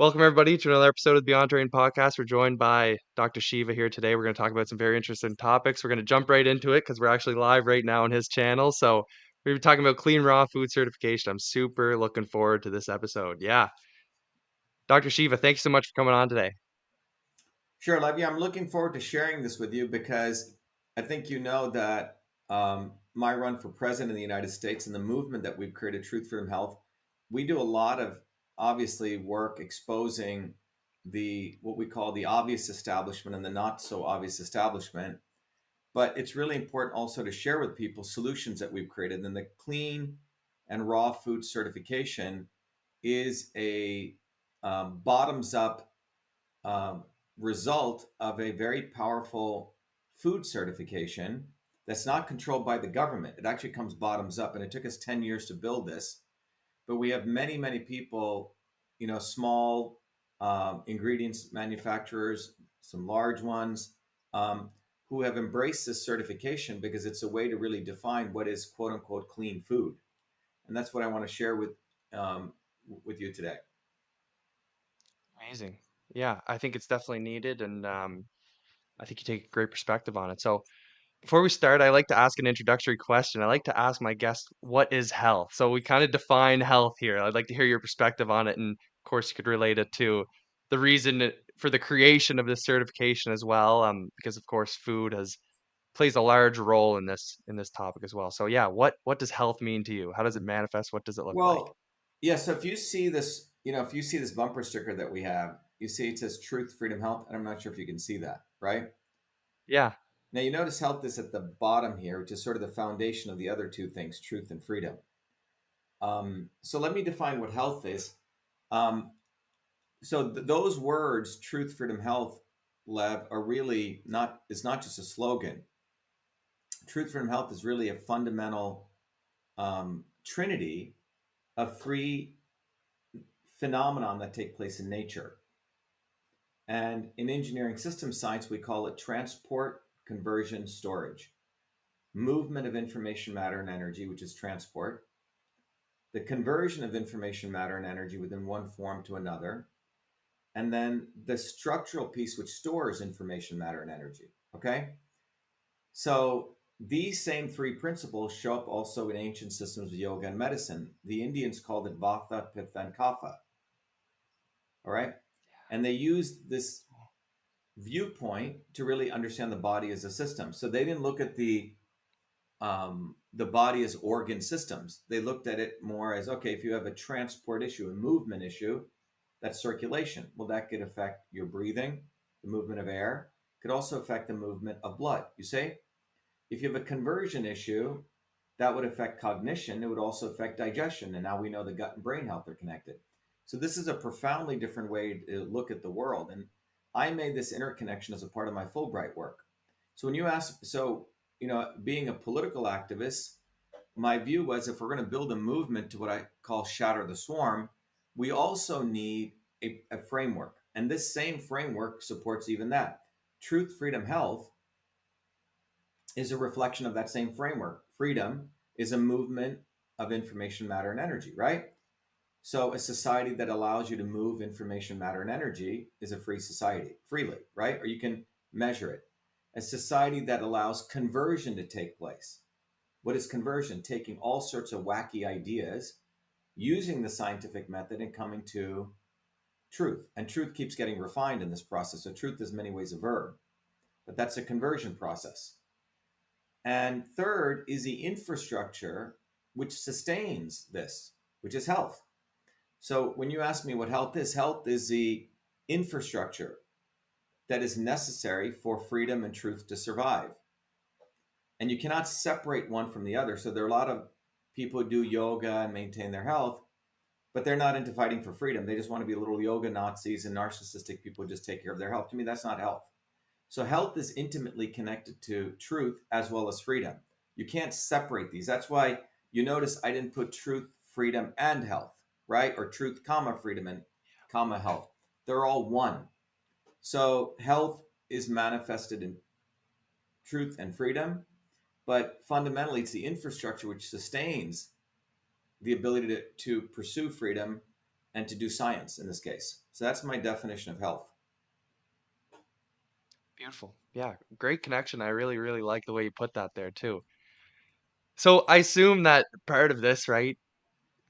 Welcome, everybody, to another episode of the Beyond Terrain podcast. We're joined by Dr. Shiva here today. We're going to talk about some very interesting topics. We're going to jump right into it because we're actually live right now on his channel. So, we're talking about clean raw food certification. I'm super looking forward to this episode. Yeah. Dr. Shiva, thanks so much for coming on today. Sure, Levy. I'm looking forward to sharing this with you because I think you know that my run for president of the United States and the movement that we've created, Truth, Freedom, Health, we do a lot of obviously work exposing the what we call the obvious establishment and the not so obvious establishment. But it's really important also to share with people solutions that we've created. And the clean and raw food certification is a bottoms up um, result of a very powerful food certification that's not controlled by the government. It actually comes bottoms up, and it took us 10 years to build this. But we have many, many people, small ingredients manufacturers, some large ones, um, who have embraced this certification because it's a way to really define what is quote unquote clean food. And that's what I want to share with you today. Amazing. Yeah, I think it's definitely needed, and I think you take a great perspective on it. So, before we start, I like to ask an introductory question. I like to ask my guests, what is health? So we kind of define health here. I'd like to hear your perspective on it. And of course, you could relate it to the reason for the creation of this certification as well. Because of course, food has plays a large role in this topic as well. So yeah, what does health mean to you? How does it manifest? What does it look like? Well, yeah. So if you see this, if you see this bumper sticker that we have, you see it says Truth, Freedom, Health, and I'm not sure if you can see that, right? Yeah. Now you notice health is at the bottom here, which is sort of the foundation of the other two things, truth and freedom. So let me define what health is. Um, those words, truth, freedom, health, Lev, are really not. It's not just a slogan. Truth, freedom, health is really a fundamental trinity of three phenomenon that take place in nature. And in engineering systems science, we call it transport, conversion, storage. Movement of information, matter, and energy, which is transport. The conversion of information, matter, and energy within one form to another. And then the structural piece, which stores information, matter, and energy. Okay? So these same three principles show up also in ancient systems of yoga and medicine. The Indians called it Vata, Pitta, and Kapha. All right? And they used this viewpoint to really understand the body as a system. So they didn't look at the body as organ systems. They looked at it more as, okay, if you have a transport issue, a movement issue, that's circulation. Well, that could affect your breathing, the movement of air. Could also affect the movement of blood. You see, if you have a conversion issue, that would affect cognition. It would also affect digestion. And now we know the gut and brain health are connected. So this is a profoundly different way to look at the world. And I made this interconnection as a part of my Fulbright work. So when you ask, being a political activist, my view was if we're going to build a movement to what I call shatter the swarm, we also need a framework. And this same framework supports even that. Truth, freedom, health is a reflection of that same framework. Freedom is a movement of information, matter, and energy, right? So a society that allows you to move information, matter, and energy is a free society, freely, right? Or you can measure it. A society that allows conversion to take place. What is conversion? Taking all sorts of wacky ideas, using the scientific method, and coming to truth. And truth keeps getting refined in this process. So truth is many ways a verb, but that's a conversion process. And third is the infrastructure which sustains this, which is health. So when you ask me what health is the infrastructure that is necessary for freedom and truth to survive. And you cannot separate one from the other. So there are a lot of people who do yoga and maintain their health, but they're not into fighting for freedom. They just want to be little yoga Nazis and narcissistic people who just take care of their health. To me, that's not health. So health is intimately connected to truth as well as freedom. You can't separate these. That's why you notice I didn't put truth, freedom, and health, right? Or truth, comma, freedom, and comma, health. They're all one. So health is manifested in truth and freedom, but fundamentally it's the infrastructure which sustains the ability to pursue freedom and to do science in this case. So that's my definition of health. Beautiful. Yeah, great connection. I really, really like the way you put that there too. So I assume that part of this, right,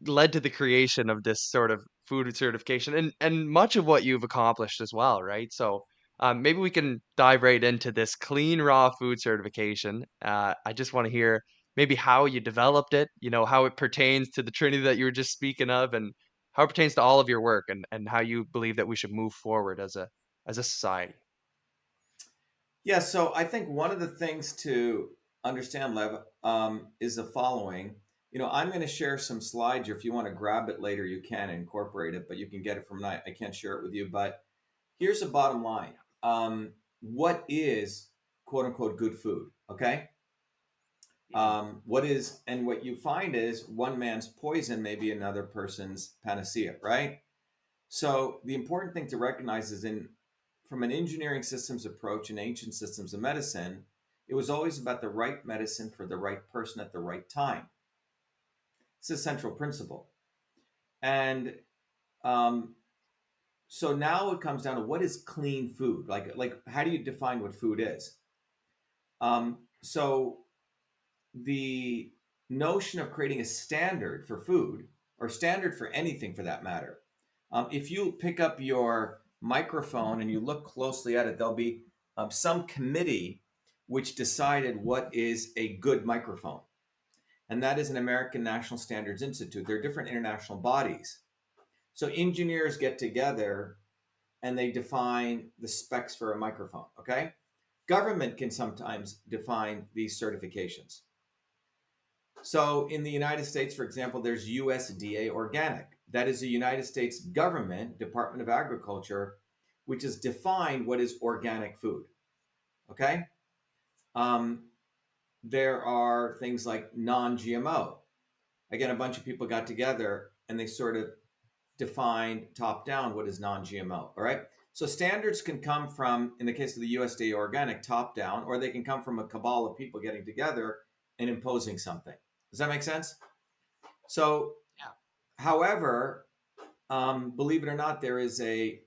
led to the creation of this sort of food certification and much of what you've accomplished as well, right? So maybe we can dive right into this clean raw food certification. I just want to hear maybe how you developed it, how it pertains to the Trinity that you were just speaking of, and how it pertains to all of your work, and how you believe that we should move forward as a society. Yeah, so I think one of the things to understand, Lev, is the following. I'm going to share some slides. If you want to grab it later, you can incorporate it, but you can get it from me. I can't share it with you. But here's the bottom line. What is quote unquote good food? Okay. Mhm. What you find is one man's poison may be another person's panacea, right? So the important thing to recognize is from an engineering systems approach in ancient systems of medicine, it was always about the right medicine for the right person at the right time. It's a central principle. And um, so now it comes down to what is clean food? Like how do you define what food is? So the notion of creating a standard for food or standard for anything for that matter. If you pick up your microphone and you look closely at it, there'll be some committee which decided what is a good microphone. And that is an American National Standards Institute. There are different international bodies. So engineers get together and they define the specs for a microphone, okay? Government can sometimes define these certifications. So in the United States, for example, there's USDA Organic. That is the United States government, Department of Agriculture, which has defined what is organic food. Okay. Um, there are things like non-GMO. Again, a bunch of people got together and they sort of defined top down what is non-GMO. All right. So standards can come from, in the case of the USDA Organic, top down, or they can come from a cabal of people getting together and imposing something. Does that make sense? So, Yeah. however, believe it or not, there is a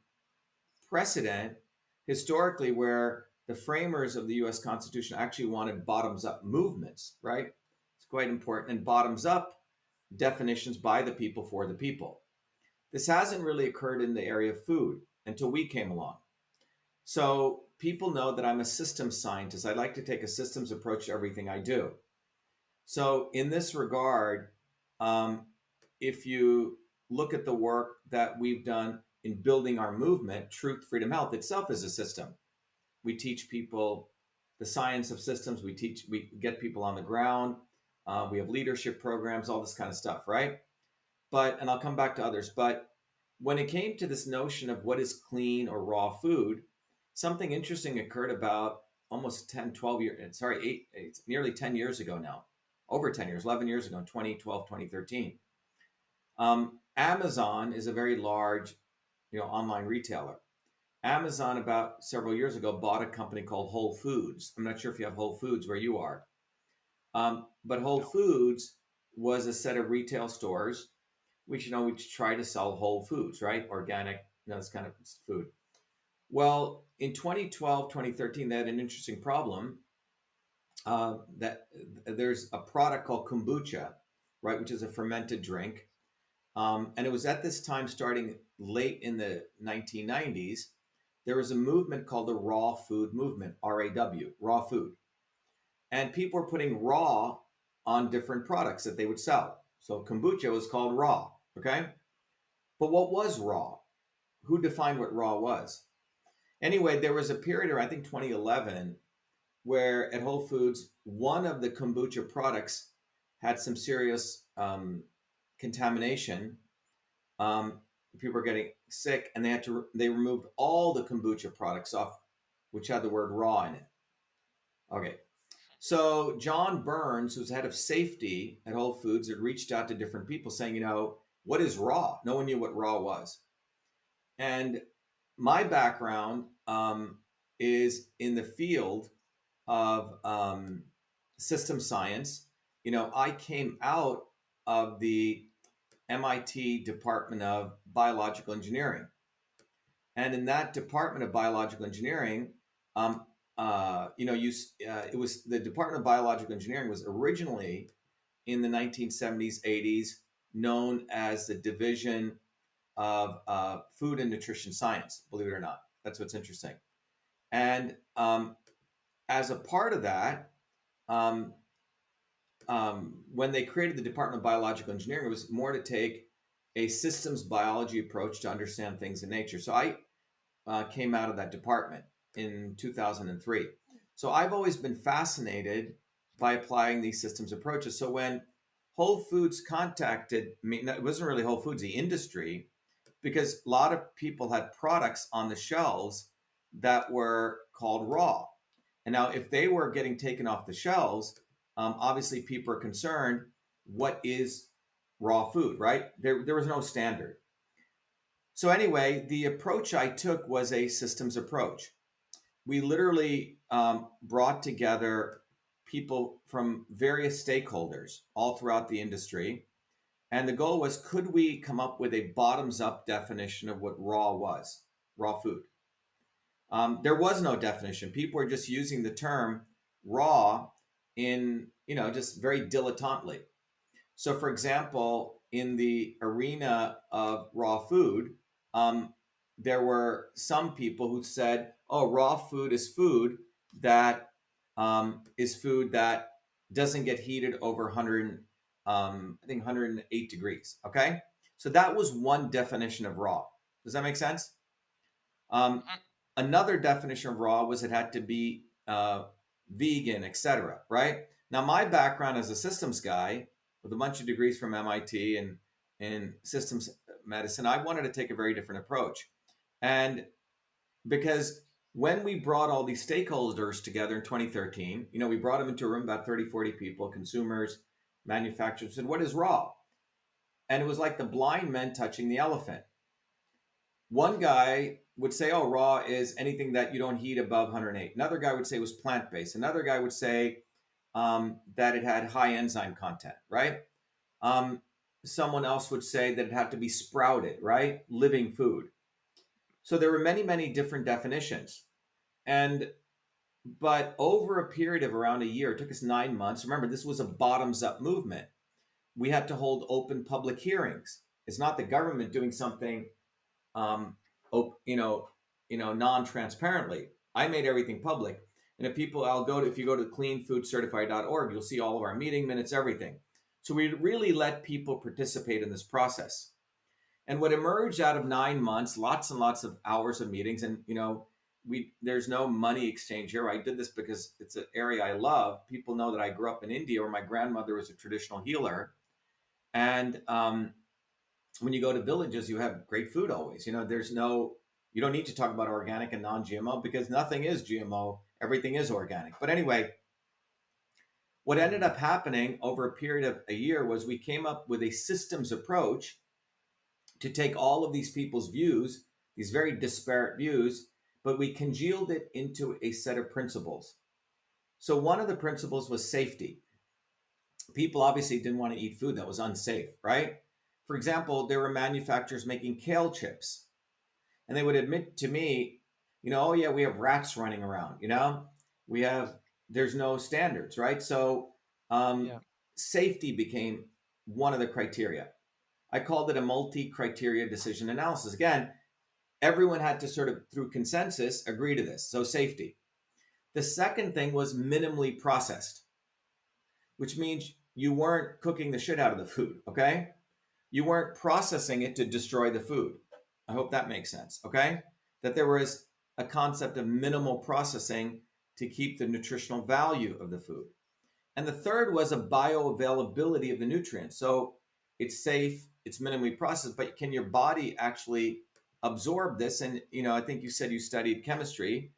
precedent historically where the framers of the US Constitution actually wanted bottoms up movements, right? It's quite important. And bottoms up definitions by the people for the people. This hasn't really occurred in the area of food until we came along. So people know that I'm a systems scientist. I like to take a systems approach to everything I do. So, in this regard, um, if you look at the work that we've done in building our movement, Truth, Freedom, Health itself is a system. We teach people the science of systems. We get people on the ground. We have leadership programs, all this kind of stuff, right? And I'll come back to others. But when it came to this notion of what is clean or raw food, something interesting occurred about almost 10, 12 years, sorry, it's nearly 10 years ago now, over 10 years, 11 years ago, 2012, 2013. Amazon is a very large, online retailer. Amazon about several years ago bought a company called Whole Foods. I'm not sure if you have Whole Foods where you are, but Whole No. Foods was a set of retail stores which try to sell whole foods, right? Organic, this kind of food. Well, in 2012, 2013, they had an interesting problem that there's a product called kombucha, right, which is a fermented drink. And it was at this time, starting late in the 1990s, there was a movement called the Raw Food Movement, RAW, raw food. And people were putting raw on different products that they would sell. So kombucha was called raw, okay? But what was raw? Who defined what raw was? Anyway, there was a period around, I think, 2011, where at Whole Foods, one of the kombucha products had some serious contamination. Um, People were getting sick, and they removed all the kombucha products off, which had the word raw in it. Okay, so John Burns, who's head of safety at Whole Foods, had reached out to different people saying, what is raw? No one knew what raw was. And my background is in the field of system science. I came out of the MIT Department of biological engineering. And in that department of biological engineering, um, it was the Department of Biological Engineering was originally in the 1970s, 80s known as the Division of Food and Nutrition Science. Believe it or not, that's what's interesting. And as a part of that, um, when they created the Department of Biological Engineering, it was more to take a systems biology approach to understand things in nature. So I came out of that department in 2003. So I've always been fascinated by applying these systems approaches. So when Whole Foods contacted me, no, it wasn't really Whole Foods, the industry, because a lot of people had products on the shelves that were called raw. And now, if they were getting taken off the shelves, obviously people are concerned, what is raw food, right? There was no standard. So, anyway, the approach I took was a systems approach. We literally brought together people from various stakeholders all throughout the industry. And the goal was, could we come up with a bottoms up definition of what raw was, raw food? There was no definition. People were just using the term raw in, just very dilettantly. So, for example, in the arena of raw food, um, there were some people who said, "Oh, raw food is food that is food that doesn't get heated over 100, I think 108 degrees." Okay, so that was one definition of raw. Does that make sense? Um, Another definition of raw was it had to be vegan, etc. Right? Now, my background as a systems guy with a bunch of degrees from MIT and in systems medicine, I wanted to take a very different approach. And because when we brought all these stakeholders together in 2013, we brought them into a room, about 30, 40 people, consumers, manufacturers, said, "What is raw?" And it was like the blind men touching the elephant. One guy would say, "Oh, raw is anything that you don't heat above 108." Another guy would say it was plant based. Another guy would say that it had high enzyme content, right? Um, Someone else would say that it had to be sprouted, right? Living food. So there were many, many different definitions. And but over a period of around a year, it took us 9 months. Remember, this was a bottoms up movement. We had to hold open public hearings. It's not the government doing something um, non-transparently. I made everything public. And if you go to cleanfoodcertified.org, you'll see all of our meeting minutes, everything. So we really let people participate in this process. And what emerged out of 9 months, lots and lots of hours of meetings, and there's no money exchange here. I did this because it's an area I love. People know that I grew up in India, where my grandmother was a traditional healer, and when you go to villages, you have great food always. You don't need to talk about organic and non-GMO because nothing is GMO. Everything is organic. But anyway, what ended up happening over a period of a year was we came up with a systems approach to take all of these people's views, these very disparate views, but we congealed it into a set of principles. So one of the principles was safety. People obviously didn't want to eat food that was unsafe, right? For example, there were manufacturers making kale chips, and they would admit to me, "Oh yeah, we have rats running around, there's no standards, right?" So um, Yeah. safety became one of the criteria. I called it a multi-criteria decision analysis. Again, everyone had to sort of, through consensus, agree to this. So safety. The second thing was minimally processed, which means you weren't cooking the shit out of the food, okay? You weren't processing it to destroy the food. I hope that makes sense, okay? That there was a concept of minimal processing to keep the nutritional value of the food. And the third was a bioavailability of the nutrients. So it's safe, it's minimally processed, but can your body actually absorb this? And, I think you said you studied chemistry.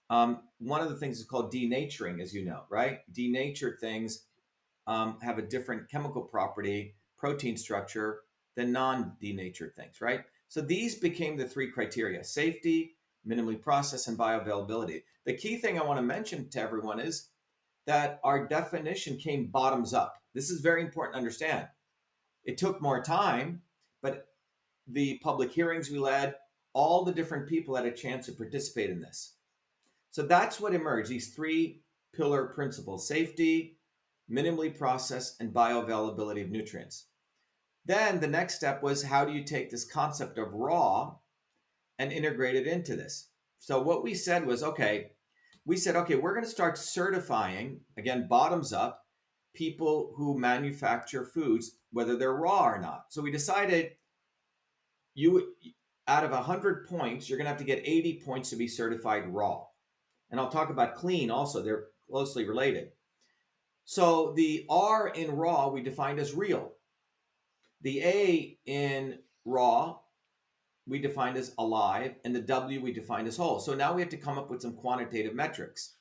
One of the things is called denaturing, as you know, right? Denatured things have a different chemical property, protein structure than non-denatured things, right? So these became the three criteria: safety, minimally processed, and bioavailability. The key thing I want to mention to everyone is that our definition came bottoms up. This is very important to understand. It took more time, but the public hearings we led, all the different people had a chance to participate in this. So that's what emerged, these three pillar principles: safety, minimally processed, and bioavailability of nutrients. Then the next step was, how do you take this concept of raw and integrate it into this? So what we said was, okay, we're going to start certifying, again, bottoms up, people who manufacture foods, whether they're raw or not. So we decided, you out of 100 points, you're going to have to get 80 points to be certified raw. And I'll talk about clean also, they're closely related. So the R in raw we defined as real. The A in raw we defined as alive, and the W we defined as whole. So now we have to come up with some quantitative metrics.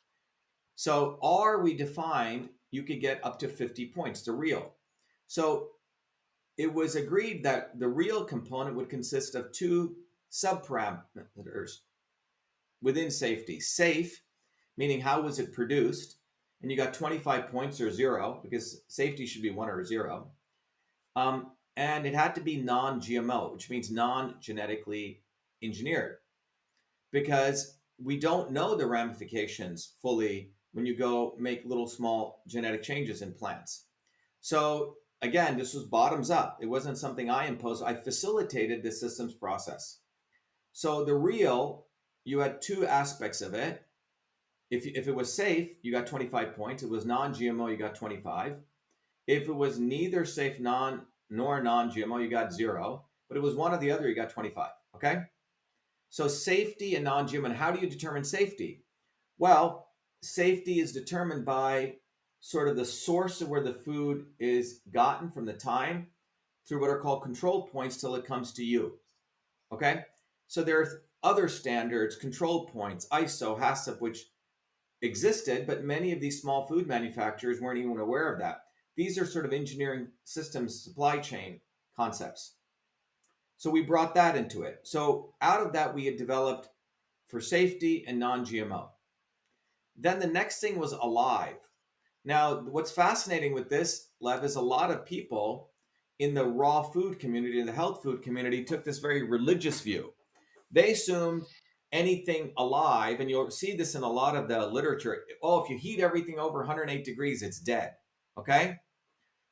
So R we defined, you could get up to 50 points, the real. So it was agreed that the real component would consist of two subparameters within safety. Safe, meaning how was it produced? And you got 25 points or zero, because safety should be 1 or 0. And it had to be non-GMO, which means non-genetically engineered, because we don't know the ramifications fully when you go make little small genetic changes in plants. So again, this was bottoms up. It wasn't something I imposed. I facilitated the systems process. So the real, you had two aspects of it. If it was safe, you got 25 points. If it was non-GMO, you got 25. If it was neither safe nor non-GMO, you got 0. But it was one or the other, you got 25. Okay? So safety and non-GMO. And how do you determine safety? Well, safety is determined by sort of the source of where the food is gotten from the time through what are called control points till it comes to you. Okay? So there are other standards, control points, ISO, HACCP, which existed, but many of these small food manufacturers weren't even aware of that. These are sort of engineering systems, supply chain concepts. So we brought that into it. So out of that, we had developed for safety and non-GMO. Then the next thing was alive. Now, what's fascinating with this, Lev, is a lot of people in the raw food community, the health food community, took this very religious view. They assumed anything alive, and you'll see this in a lot of the literature, oh, if you heat everything over 108 degrees, it's dead. Okay?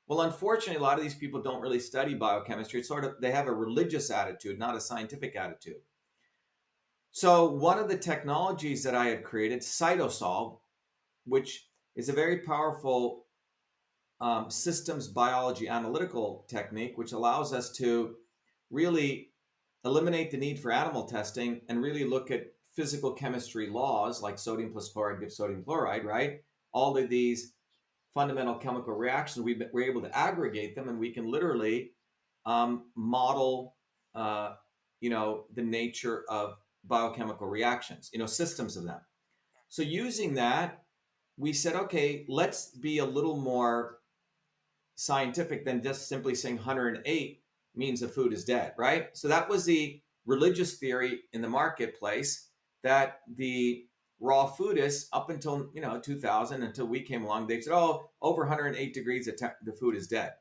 Well, unfortunately, a lot of these people don't really study biochemistry. It's sort of, they have a religious attitude, not a scientific attitude. So one of the technologies that I had created, Cytosolve, which is a very powerful systems biology analytical technique, which allows us to really eliminate the need for animal testing and really look at physical chemistry laws, like sodium plus chloride gives sodium chloride, right? All of these fundamental chemical reactions, we're able to aggregate them, and we can literally model, the nature of biochemical reactions, systems of them. So using that, we said, okay, let's be a little more scientific than just simply saying 108 means the food is dead, right? So that was the religious theory in the marketplace, that the raw foodists, up until 2000, until we came along, they said, oh, over 108 degrees the food is dead.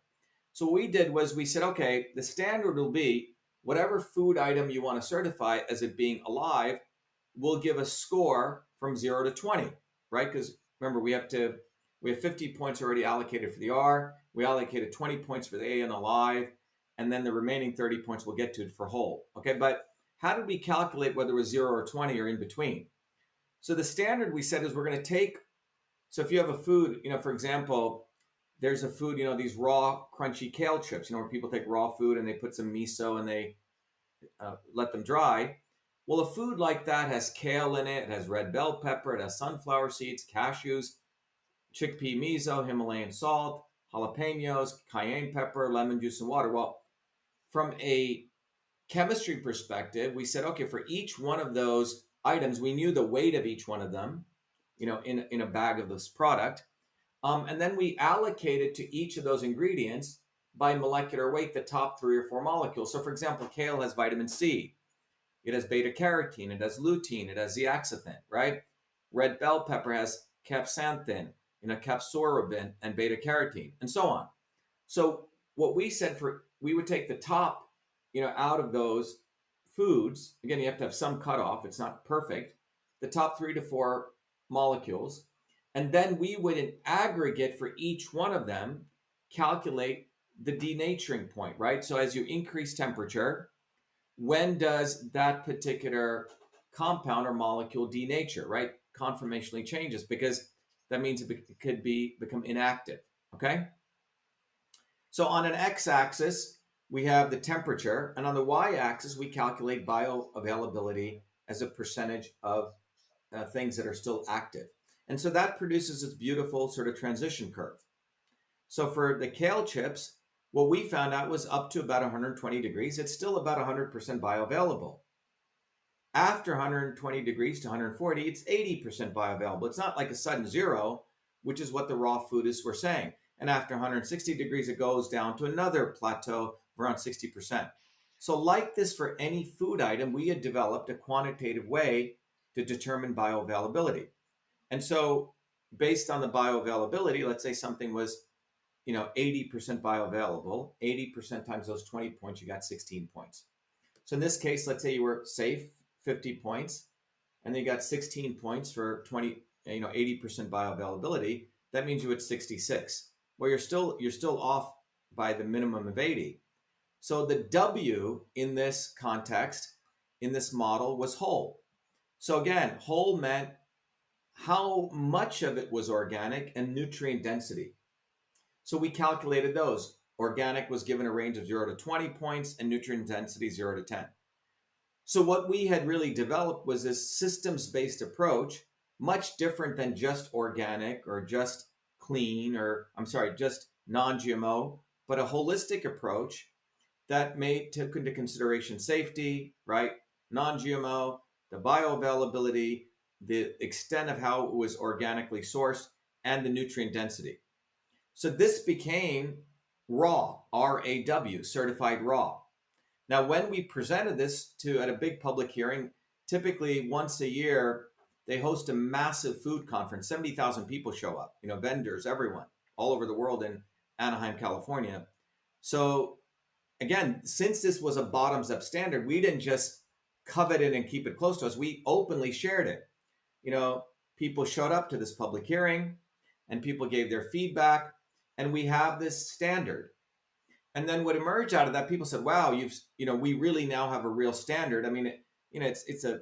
So what we did was we said, okay, the standard will be whatever food item you want to certify as it being alive, we'll give a score from 0 to 20, right? Because remember, we have 50 points already allocated for the R. We allocated 20 points for the A and alive, and then the remaining 30 points we'll get to for whole. Okay, but how did we calculate whether it was 0 or 20 or in between? So the standard we said is we're going to take, so if you have a food, for example, there's a food, these raw crunchy kale chips, where people take raw food and they put some miso and they let them dry. Well, a food like that has kale in it, it has red bell pepper, it has sunflower seeds, cashews, chickpea miso, Himalayan salt, jalapenos, cayenne pepper, lemon juice, and water. Well, from a chemistry perspective, we said, okay, for each one of those items, we knew the weight of each one of them, in a bag of this product. And then we allocated to each of those ingredients by molecular weight the top 3 or 4 molecules. So for example, kale has vitamin C. It has beta carotene. It has lutein. It has zeaxanthin, right? Red bell pepper has capsanthin, capsorubin, and beta carotene, and so on. So what we said, we would take the top, out of those foods, again, you have to have some cutoff. It's not perfect. The top 3 to 4 molecules. And then we would, in aggregate for each one of them, calculate the denaturing point, right? So as you increase temperature, when does that particular compound or molecule denature, right? Conformationally changes, because that means it could become inactive, okay? So on an x-axis, we have the temperature, and on the y-axis, we calculate bioavailability as a percentage of things that are still active. And so that produces this beautiful sort of transition curve. So for the kale chips, what we found out was up to about 120 degrees, it's still about 100% bioavailable. After 120 degrees to 140, it's 80% bioavailable. It's not like a sudden zero, which is what the raw foodists were saying. And after 160 degrees, it goes down to another plateau of around 60%. So, like this for any food item, we had developed a quantitative way to determine bioavailability. And so, based on the bioavailability, let's say something was 80% bioavailable, 80% times those 20 points, you got 16 points. So in this case, let's say you were safe 50 points, and then you got 16 points for 80% bioavailability. That means you had 66. Well, you're still off by the minimum of 80. So the W in this context, in this model, was whole. So again, whole meant how much of it was organic and nutrient density. So we calculated those. Organic was given a range of 0 to 20 points, and nutrient density 0 to 10. So what we had really developed was this systems-based approach, much different than just organic or just clean, or I'm sorry, just non-GMO, but a holistic approach that took into consideration safety, right? Non-GMO, the bioavailability, the extent of how it was organically sourced, and the nutrient density. So this became RAW, RAW, certified raw. Now, when we presented this at a big public hearing, typically once a year, they host a massive food conference. 70,000 people show up, vendors, everyone, all over the world in Anaheim, California. So again, since this was a bottoms up standard, we didn't just covet it and keep it close to us. We openly shared it. People showed up to this public hearing, and people gave their feedback, and we have this standard. And then what emerged out of that, people said, wow, we really now have a real standard. I mean, it's a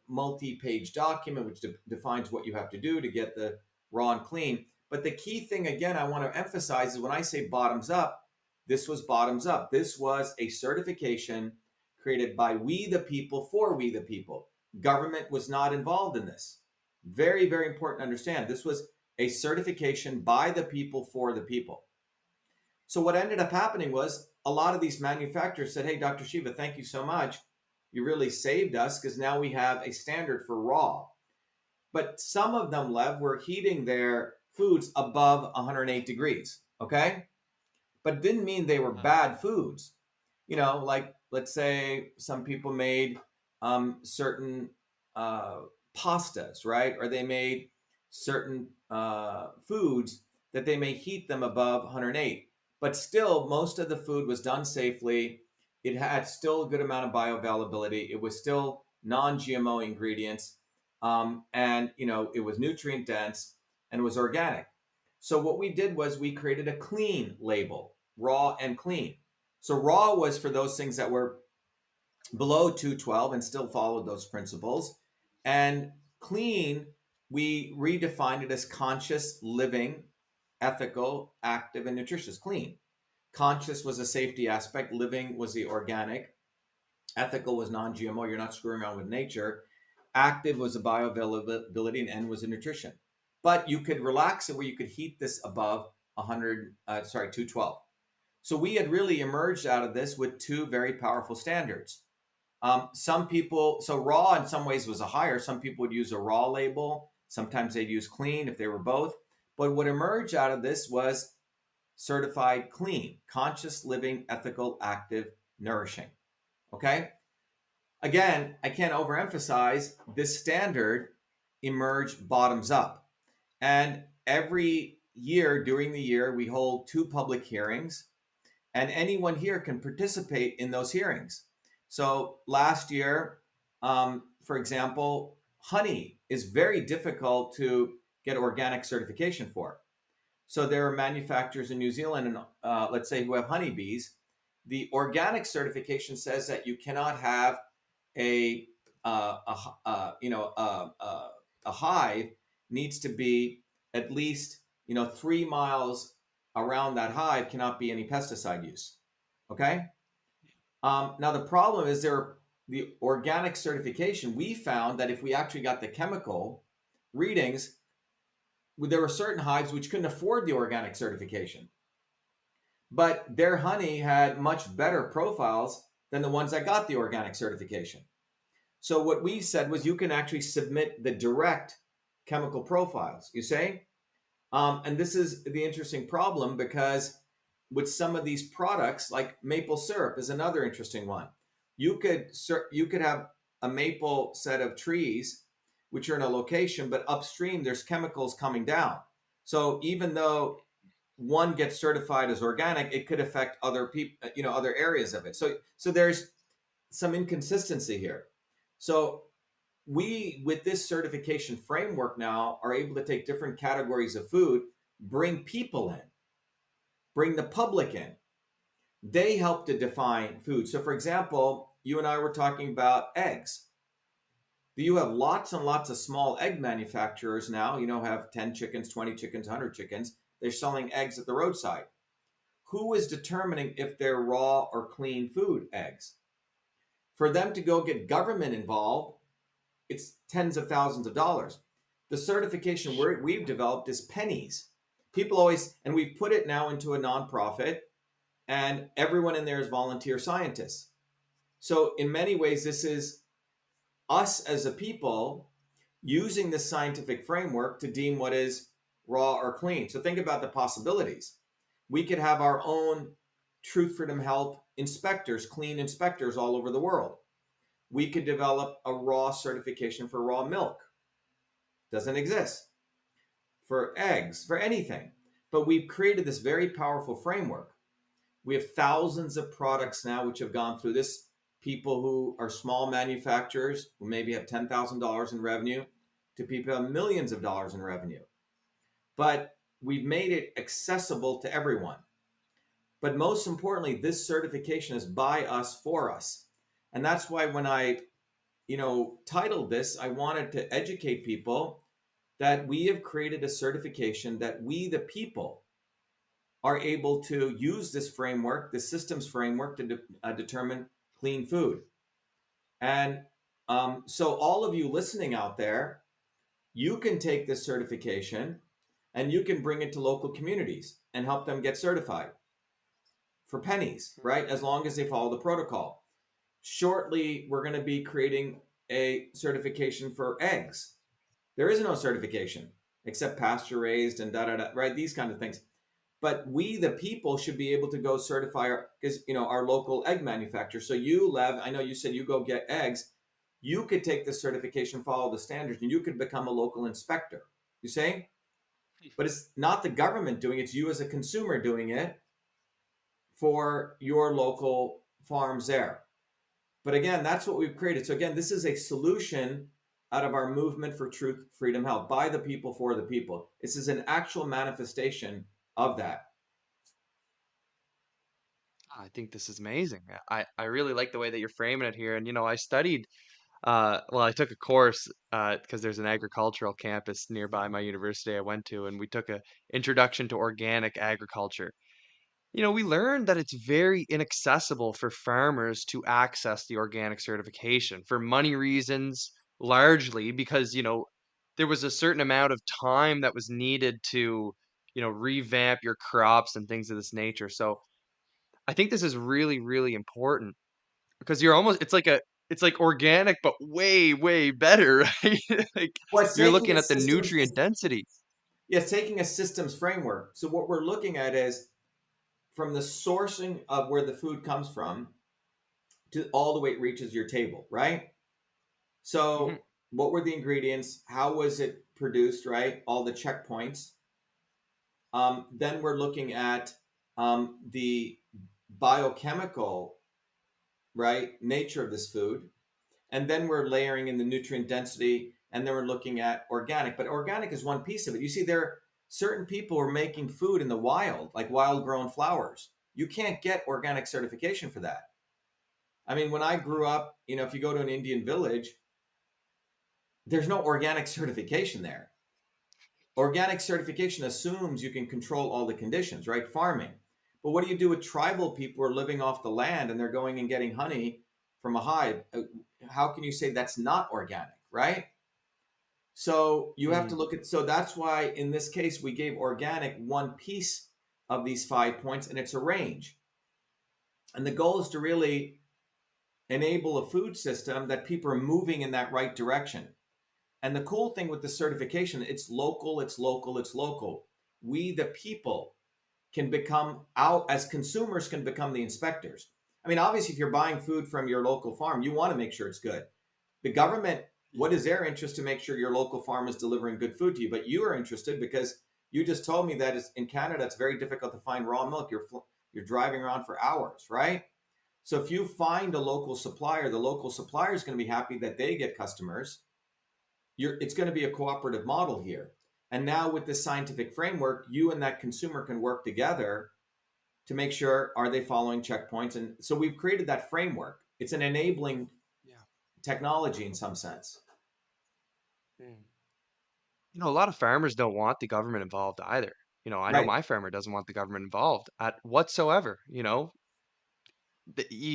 multi-page document which defines what you have to do to get the raw and clean. But the key thing, again, I want to emphasize is when I say bottoms up, this was bottoms up. This was a certification created by we the people for we the people. Government was not involved in this. Very, very important to understand. This was a certification by the people for the people. So what ended up happening was a lot of these manufacturers said, hey, Dr. Shiva, thank you so much. You really saved us, because now we have a standard for raw. But some of them, Lev, were heating their foods above 108 degrees, okay? But it didn't mean they were bad foods. Like let's say some people made certain pastas, right? Or they made certain foods that they may heat them above 108. But still, most of the food was done safely. It had still a good amount of bioavailability. It was still non-GMO ingredients, and it was nutrient dense and was organic. So what we did was we created a clean label, raw and clean. So raw was for those things that were below 212 and still followed those principles, and clean, we redefined it as conscious living, ethical, active, and nutritious. Clean. Conscious was a safety aspect. Living was the organic. Ethical was non-GMO. You're not screwing around with nature. Active was the bioavailability, and N was the nutrition. But you could relax it where you could heat this above 212. So we had really emerged out of this with two very powerful standards. Some people, so raw in some ways was a higher. Some people would use a raw label. Sometimes they'd use clean if they were both. But what emerged out of this was certified clean, conscious living, ethical, active, nourishing. Okay? Again, I can't overemphasize this standard emerged bottoms up. And every year during the year, we hold two public hearings. and anyone here can participate in those hearings. So last year, for example, honey is very difficult to get organic certification for. So there are manufacturers in New Zealand, and let's say who have honeybees. The organic certification says that you cannot have a a hive needs to be at least 3 miles around that hive cannot be any pesticide use. Okay. Now the problem is the organic certification. We found that if we actually got the chemical readings, there were certain hives which couldn't afford the organic certification, but their honey had much better profiles than the ones that got the organic certification. So what we said was you can actually submit the direct chemical profiles, you say? And this is the interesting problem because with some of these products, like maple syrup is another interesting one. You could have a maple set of trees which are in a location, but upstream there's chemicals coming down. So even though one gets certified as organic, it could affect other people, other areas of it. So there's some inconsistency here. So we, with this certification framework now, are able to take different categories of food, bring people in, bring the public in. They help to define food. So, for example, you and I were talking about eggs. You have lots and lots of small egg manufacturers now, have 10 chickens, 20 chickens, 100 chickens. They're selling eggs at the roadside. Who is determining if they're raw or clean food eggs? For them to go get government involved, it's tens of thousands of dollars. The certification we've developed is pennies. People always, and we've put it now into a nonprofit, and everyone in there is volunteer scientists. So, in many ways, this is us as a people using the scientific framework to deem what is raw or clean. So, think about the possibilities. We could have our own Truth, Freedom, Health inspectors, clean inspectors all over the world. We could develop a raw certification for raw milk. Doesn't exist. For eggs, for anything. But we've created this very powerful framework. We have thousands of products now which have gone through this. People who are small manufacturers who maybe have $10,000 in revenue to people who have millions of dollars in revenue. But we've made it accessible to everyone. But most importantly, this certification is by us for us. And that's why when I, titled this, I wanted to educate people that we have created a certification that we, the people, are able to use this framework, the systems framework, to determine clean food. And so, all of you listening out there, you can take this certification and you can bring it to local communities and help them get certified for pennies, right? As long as they follow the protocol. Shortly, we're going to be creating a certification for eggs. There is no certification except pasture raised and da da da, right? These kind of things. But we, the people, should be able to go certify our local egg manufacturer. So you, Lev, I know you said you go get eggs. You could take the certification, follow the standards, and you could become a local inspector. You say, but it's not the government doing it; it's you as a consumer doing it for your local farms there. But again, that's what we've created. So again, this is a solution out of our movement for truth, freedom, health, by the people, for the people. This is an actual manifestation of that. I think this is amazing. I really like the way that you're framing it here. And, I studied, well, I took a course because there's an agricultural campus nearby my university I went to, and we took a introduction to organic agriculture. We learned that it's very inaccessible for farmers to access the organic certification for money reasons, largely because, there was a certain amount of time that was needed to, revamp your crops and things of this nature. So I think this is really, really important because it's like organic, but way, way better, right? Like Well, it's you're taking looking a at the systems, nutrient density. it's taking a systems framework. So what we're looking at is from the sourcing of where the food comes from to all the way it reaches your table, right? Mhm. So what were the ingredients? How was it produced, right? All the checkpoints. Then we're looking at the biochemical, right, nature of this food. And then we're layering in the nutrient density, and then we're looking at organic. But organic is one piece of it. You see, there are certain people who are making food in the wild, like wild grown flowers. You can't get organic certification for that. I mean, when I grew up, if you go to an Indian village, there's no organic certification there. Organic certification assumes you can control all the conditions, right? Farming. But what do you do with tribal people who are living off the land and they're going and getting honey from a hive? How can you say that's not organic, right? So you have to Mm, look at, so that's why in this case we gave organic one piece of these 5 points, and it's a range. And the goal is to really enable a food system that people are moving in that right direction. And the cool thing with the certification, it's local, it's local, it's local. We, the people, can become out as consumers, can become the inspectors. I mean, obviously, if you're buying food from your local farm, you want to make sure it's good. The government, yeah. what is their interest to make sure your local farm is delivering good food to you? But you are interested because you just told me that in Canada, it's very difficult to find raw milk. You're driving around for hours, right? So if you find a local supplier, the local supplier is going to be happy that they get customers. It's going to be a cooperative model here. And now with this scientific framework, you and that consumer can work together to make sure, are they following checkpoints? And so we've created that framework. It's an enabling Yeah. technology in some sense. Mm. A lot of farmers don't want the government involved either. I know Right, my farmer doesn't want the government involved at whatsoever. You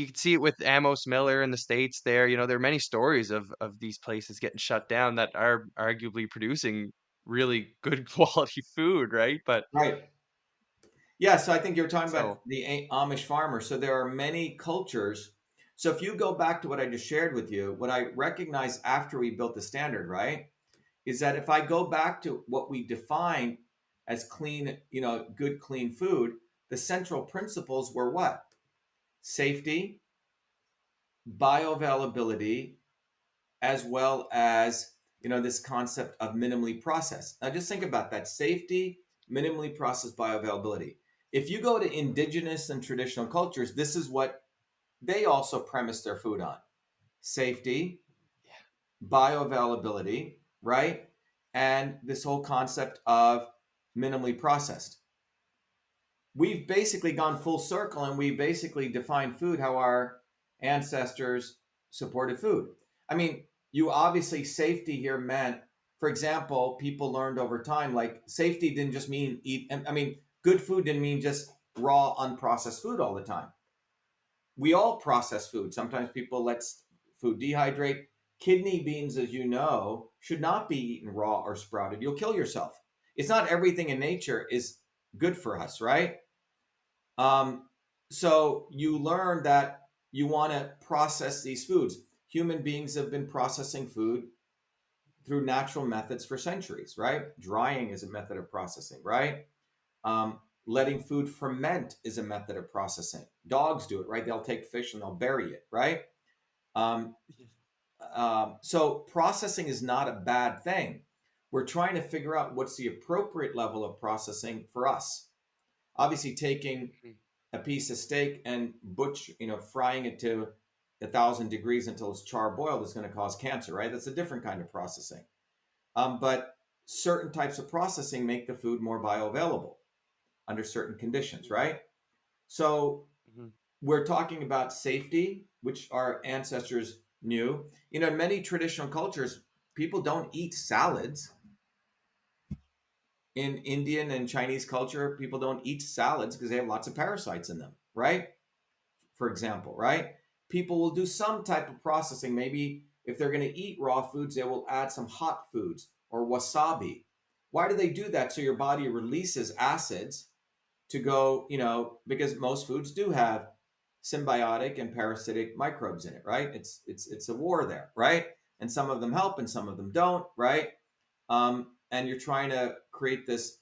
can see it with Amos Miller in the States there. There are many stories of these places getting shut down that are arguably producing really good quality food, right? But right. Yeah, so I think you were talking about so, the Amish farmer. So there are many cultures. So if you go back to what I just shared with you, what I recognized after we built the standard, right, is that if I go back to what we define as clean, good, clean food, the central principles were what? Safety, bioavailability, as well as this concept of minimally processed. Now just think about that: safety, minimally processed, bioavailability. If you go to indigenous and traditional cultures, this is what they also premise their food on: safety, yeah. bioavailability, right? And this whole concept of minimally processed. We've basically gone full circle, and we basically defined food how our ancestors supported food. I mean, you obviously, safety here meant, for example, people learned over time, like safety didn't just mean eat. I mean, good food didn't mean just raw, unprocessed food all the time. We all process food. Sometimes people let food dehydrate. Kidney beans, as you know, should not be eaten raw or sprouted. You'll kill yourself. It's not everything in nature is good for us, right? Um, so you learn that you want to process these foods. Human beings have been processing food through natural methods for centuries, right? Drying is a method of processing, right? Um, Letting food ferment is a method of processing. Dogs do it, right? They'll take fish and they'll bury it, right? Um, so processing is not a bad thing. We're trying to figure out what's the appropriate level of processing for us. Obviously, taking Mhm. a piece of steak and frying it to 1,000 degrees until it's charboiled is going to cause cancer, right? That's a different kind of processing. But certain types of processing make the food more bioavailable under certain conditions, right? So Mhm. we're talking about safety, which our ancestors knew. In many traditional cultures, people don't eat salads. In Indian and Chinese culture, people don't eat salads because they have lots of parasites in them, right? For example, right? People will do some type of processing. Maybe if they're going to eat raw foods, they will add some hot foods or wasabi. Why do they do that? So your body releases acids to go, because most foods do have symbiotic and parasitic microbes in it, right? It's a war there, right? And some of them help and some of them don't, right? And you're trying to create this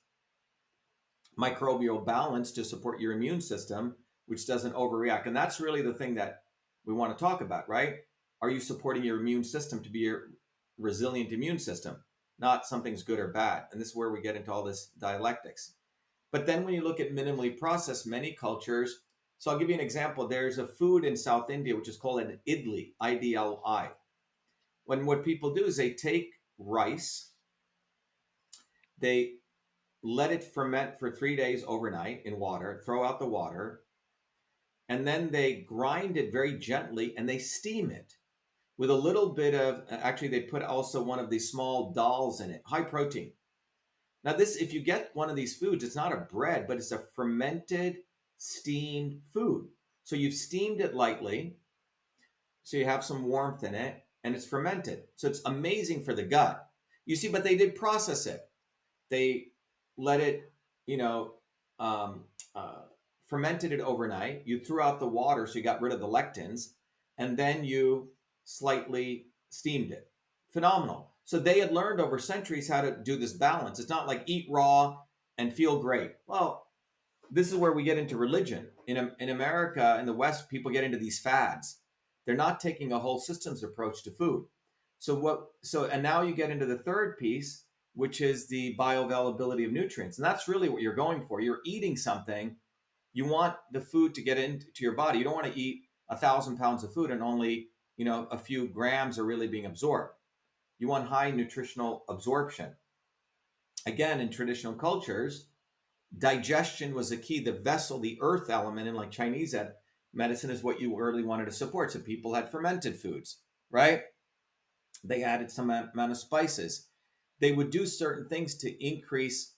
microbial balance to support your immune system, which doesn't overreact. And that's really the thing that we want to talk about, right? Are you supporting your immune system to be a resilient immune system, not something's good or bad? And this is where we get into all this dialectics. But then when you look at minimally processed, many cultures So I'll give you an example. There's a food in South India which is called an idli, IDLI. When what people do is they take rice, they let it ferment for 3 days overnight in water, throw out the water, and then they grind it very gently and they steam it with a little bit of, actually, they put also one of these small dals in it, high protein. Now, this, if you get one of these foods, it's not a bread, but it's a fermented, steamed food. So you've steamed it lightly, so you have some warmth in it, and it's fermented. So it's amazing for the gut. You see, but they did process it. They let it, you know, um, uh, fermented it overnight. You threw out the water, so you got rid of the lectins, and then you slightly steamed it. Phenomenal. So they had learned over centuries how to do this balance. It's not like eat raw and feel great. Well, this is where we get into religion. In America, in the West, people get into these fads. They're not taking a whole systems approach to food. And now you get into the third piece, which is the bioavailability of nutrients. And that's really what you're going for. You're eating something, you want the food to get into your body. You don't want to eat 1,000 pounds of food and only, a few grams are really being absorbed. You want high nutritional absorption. Again, in traditional cultures, digestion was the key. The vessel, the earth element in like Chinese medicine is what you really wanted to support. So people had fermented foods, right? They added some amount of spices. They would do certain things to increase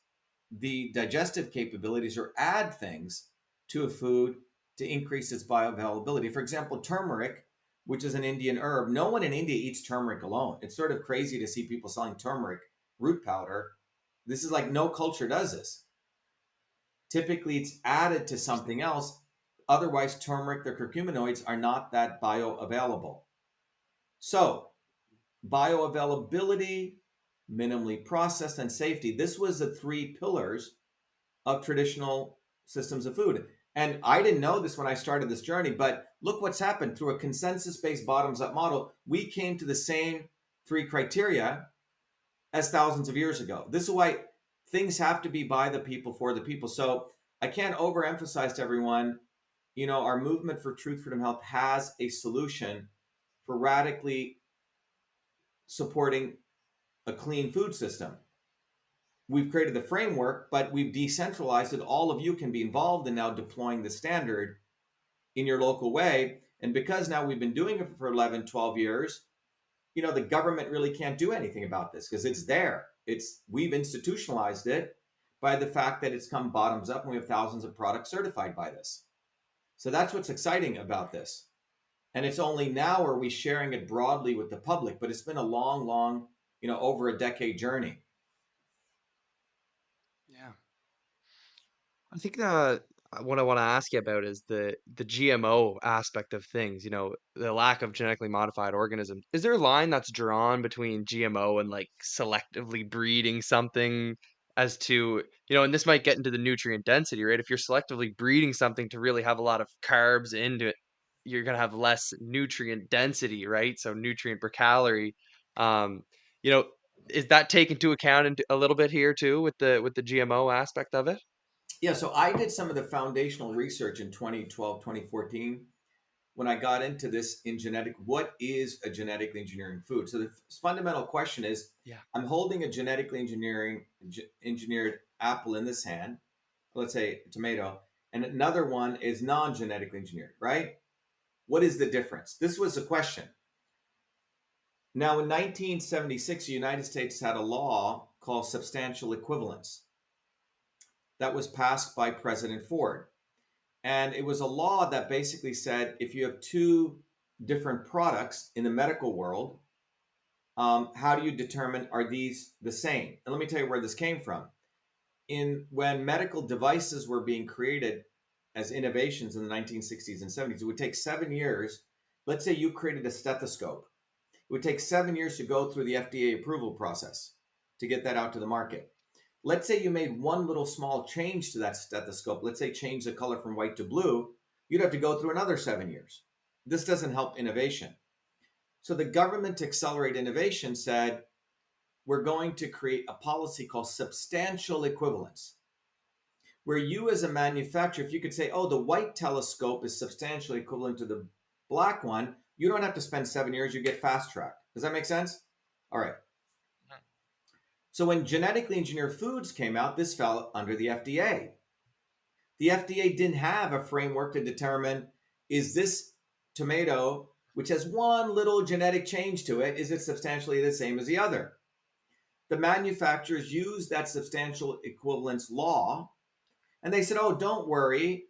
the digestive capabilities or add things to a food to increase its bioavailability. For example, turmeric, which is an Indian herb. No one in India eats turmeric alone. It's sort of crazy to see people selling turmeric root powder. This is like no culture does this. Typically, it's added to something Interesting. else. Otherwise, turmeric, the curcuminoids, are not that bioavailable. So, bioavailability, minimally processed, and safety. This was the three pillars of traditional systems of food. And I didn't know this when I started this journey, but look what's happened. Through a consensus based bottoms up model, we came to the same three criteria as thousands of years ago. This is why things have to be by the people, for the people. So I can't overemphasize to everyone, our movement for truth, freedom, health has a solution for radically supporting a clean food system. We've created the framework, but we've decentralized it. All of you can be involved in now deploying the standard in your local way. And because now we've been doing it for 11, 12 years, the government really can't do anything about this because it's there. We've institutionalized it by the fact that it's come bottoms up and we have thousands of products certified by this. So that's what's exciting about this. And it's only now are we sharing it broadly with the public, but it's been a long, long, over a decade journey. Yeah. I think what I want to ask you about is the GMO aspect of things, the lack of genetically modified organisms. Is there a line that's drawn between GMO and like selectively breeding something as to, and this might get into the nutrient density, right? If you're selectively breeding something to really have a lot of carbs into it, you're gonna have less nutrient density, right? So nutrient per calorie. Um, you know, is that taken into account a little bit here too with the GMO aspect of it? Yeah, so I did some of the foundational research in 2012, 2014 when I got into this in genetic. What is a genetically engineering food? So the fundamental question is, Yeah. I'm holding a engineered apple in this hand, let's say a tomato, and another one is non-genetically engineered, right? What is the difference? This was the question. Now, in 1976, the United States had a law called substantial equivalence that was passed by President Ford. And it was a law that basically said if you have two different products in the medical world, how do you determine are these the same? And let me tell you where this came from. When medical devices were being created as innovations in the 1960s and 70s, it would take 7 years. Let's say you created a stethoscope. It would take 7 years to go through the FDA approval process to get that out to the market. Let's say you made one little small change to that stethoscope. Let's say change the color from white to blue. You'd have to go through another 7 years. This doesn't help innovation. So the government, to accelerate innovation, said, we're going to create a policy called substantial equivalence. Where you as a manufacturer, if you could say, oh, the white telescope is substantially equivalent to the black one, you don't have to spend 7 years, you get fast tracked. Does that make sense? All right. So when genetically engineered foods came out, this fell under the FDA. The FDA didn't have a framework to determine, is this tomato, which has one little genetic change to it, is it substantially the same as the other? The manufacturers used that substantial equivalence law, and they said, oh, don't worry,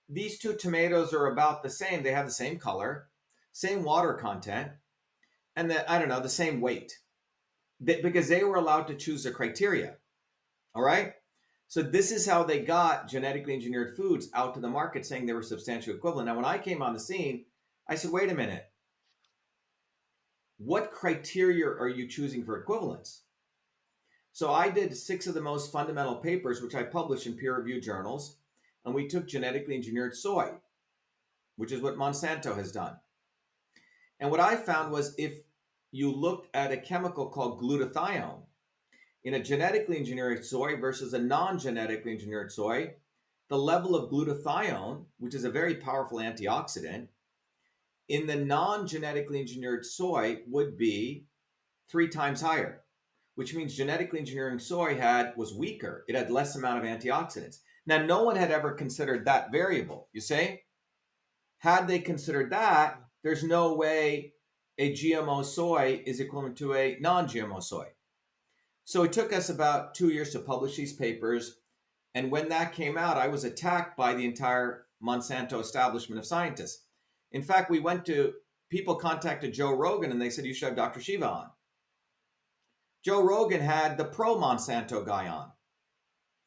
these two tomatoes are about the same. They have the same color, same water content, and I don't know, the same weight, because they were allowed to choose the criteria. All right. So this is how they got genetically engineered foods out to the market, saying they were substantially equivalent. Now, when I came on the scene, I said, wait a minute, what criteria are you choosing for equivalence? So I did 6 of the most fundamental papers, which I published in peer-reviewed journals, and we took genetically engineered soy, which is what Monsanto has done. And what I found was, if you looked at a chemical called glutathione in a genetically engineered soy versus a non-genetically engineered soy, the level of glutathione, which is a very powerful antioxidant, in the non-genetically engineered soy would be 3 times higher, which means genetically engineering soy was weaker. It had less amount of antioxidants. Now, no one had ever considered that variable, you see? Had they considered that, there's no way a GMO soy is equivalent to a non-GMO soy. So it took us about 2 years to publish these papers. And when that came out, I was attacked by the entire Monsanto establishment of scientists. In fact, people contacted Joe Rogan and they said, you should have Dr. Shiva on. Joe Rogan had the pro Monsanto guy on.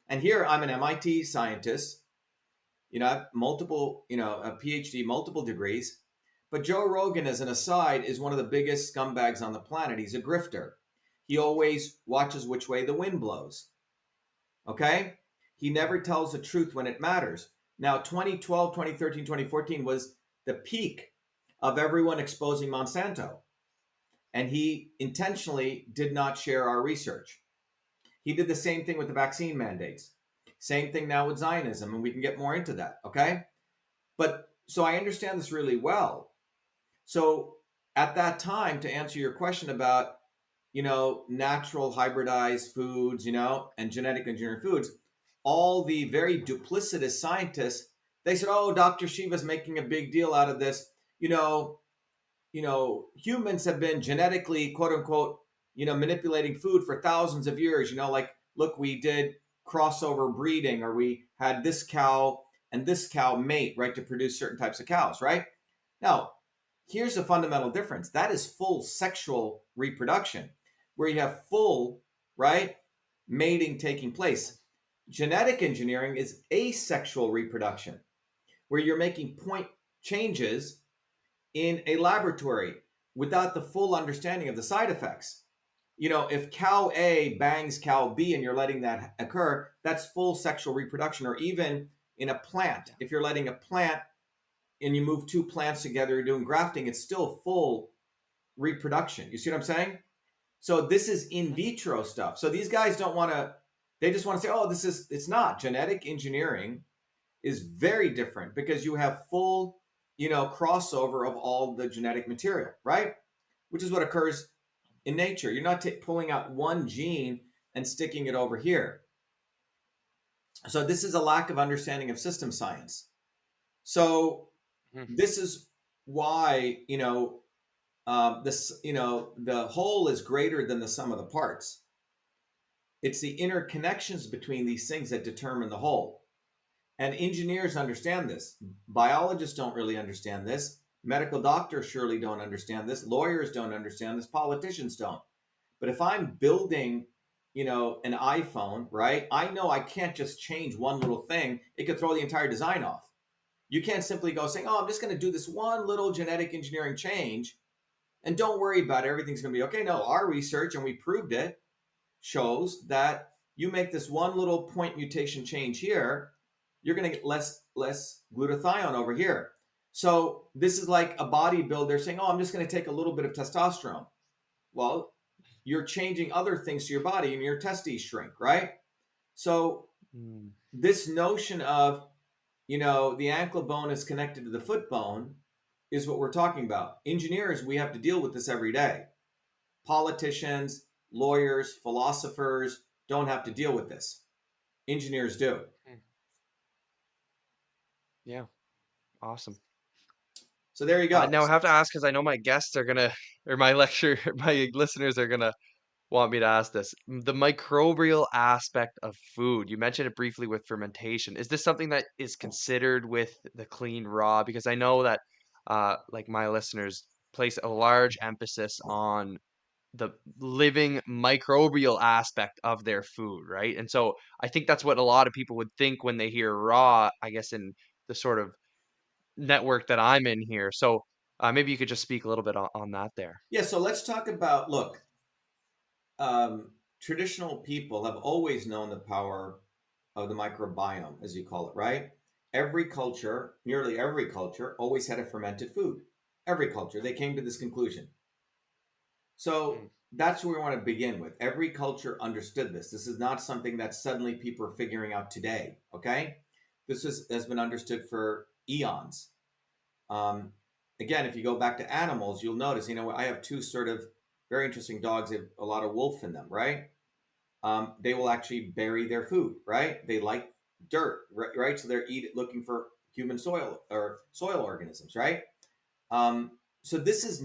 And here I'm an MIT scientist, I have multiple, a PhD, multiple degrees. But Joe Rogan, as an aside, is one of the biggest scumbags on the planet. He's a grifter. He always watches which way the wind blows. Okay? He never tells the truth when it matters. Now, 2012, 2013, 2014 was the peak of everyone exposing Monsanto. And he intentionally did not share our research. He did the same thing with the vaccine mandates. Same thing now with Zionism, and we can get more into that, okay? But so I understand this really well. So at that time, to answer your question about, natural hybridized foods, and genetic engineered foods, all the very duplicitous scientists, they said, oh, Dr. Shiva's making a big deal out of this. Humans have been genetically, quote unquote, manipulating food for thousands of years. Like, look, we did crossover breeding, or we had this cow and this cow mate, right, to produce certain types of cows, right? Now, here's the fundamental difference. That is full sexual reproduction, where you have full, right, mating taking place. Genetic engineering is asexual reproduction, where you're making point changes in a laboratory without the full understanding of the side effects. If cow A bangs cow B and you're letting that occur, that's full sexual reproduction. Or even in a plant, if you're letting a plant and you move 2 plants together, you're doing grafting, it's still full reproduction. You see what I'm saying? So this is in vitro stuff. So these guys they just want to say, oh, it's not. Genetic engineering is very different, because you have full, crossover of all the genetic material, right? Which is what occurs in nature. You're not pulling out one gene and sticking it over here. So this is a lack of understanding of system science. So this is why, the whole is greater than the sum of the parts. It's the interconnections between these things that determine the whole. And engineers understand this. Biologists don't really understand this. Medical doctors surely don't understand this. Lawyers don't understand this. Politicians don't. But if I'm building, an iPhone, right? I know I can't just change one little thing. It could throw the entire design off. You can't simply go saying, oh, I'm just going to do this one little genetic engineering change and don't worry about it. Everything's going to be okay. No, our research, and we proved it, shows that you make this one little point mutation change here, you're going to get less glutathione over here. So this is like a bodybuilder saying, oh, I'm just going to take a little bit of testosterone. Well, you're changing other things to your body and your testes shrink, right? So this notion of, the ankle bone is connected to the foot bone is what we're talking about. Engineers, we have to deal with this every day. Politicians, lawyers, philosophers don't have to deal with this. Engineers do. Mm. Yeah, awesome. So there you go. Now I have to ask because I know my guests are gonna, or my lecture, my listeners are gonna want me to ask this. The microbial aspect of food. You mentioned it briefly with fermentation. Is this something that is considered with the clean raw? Because I know that, like my listeners place a large emphasis on the living microbial aspect of their food, right? And so I think that's what a lot of people would think when they hear raw, I guess, in the sort of network that I'm in here. So maybe you could just speak a little bit on that there. Yeah, so let's talk about, look, um, traditional people have always known the power of the microbiome, as you call it, right? Every culture, nearly every culture, always had a fermented food. Every culture, they came to this conclusion. So Mm, that's where we want to begin with. Every culture understood this. This is not something that suddenly people are figuring out today, okay? Has been understood for eons. Um, Again, if you go back to animals, you'll notice, I have two sort of very interesting dogs. They have a lot of wolf in them, right? They will actually bury their food, right? They like dirt, right? So they're looking for human soil or soil organisms, right? So this is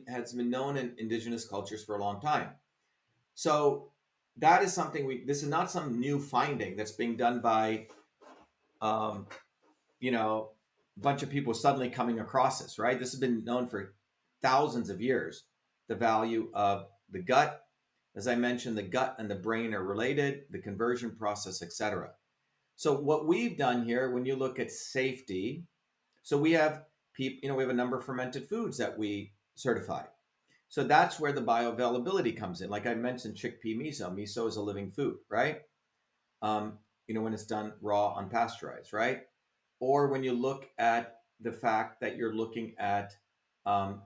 has been known in indigenous cultures for a long time. So that is something this is not some new finding that's being done by, um, a bunch of people suddenly coming across this, right? This has been known for thousands of years. The value of the gut, as I mentioned, the gut and the brain are related, the conversion process, etc. So what we've done here, when you look at safety, so we have we have a number of fermented foods that we certify. So that's where the bioavailability comes in. Like I mentioned, chickpea miso. Miso is a living food, right? Um, when it's done raw, unpasteurized, right? Or when you look at the fact that you're looking at,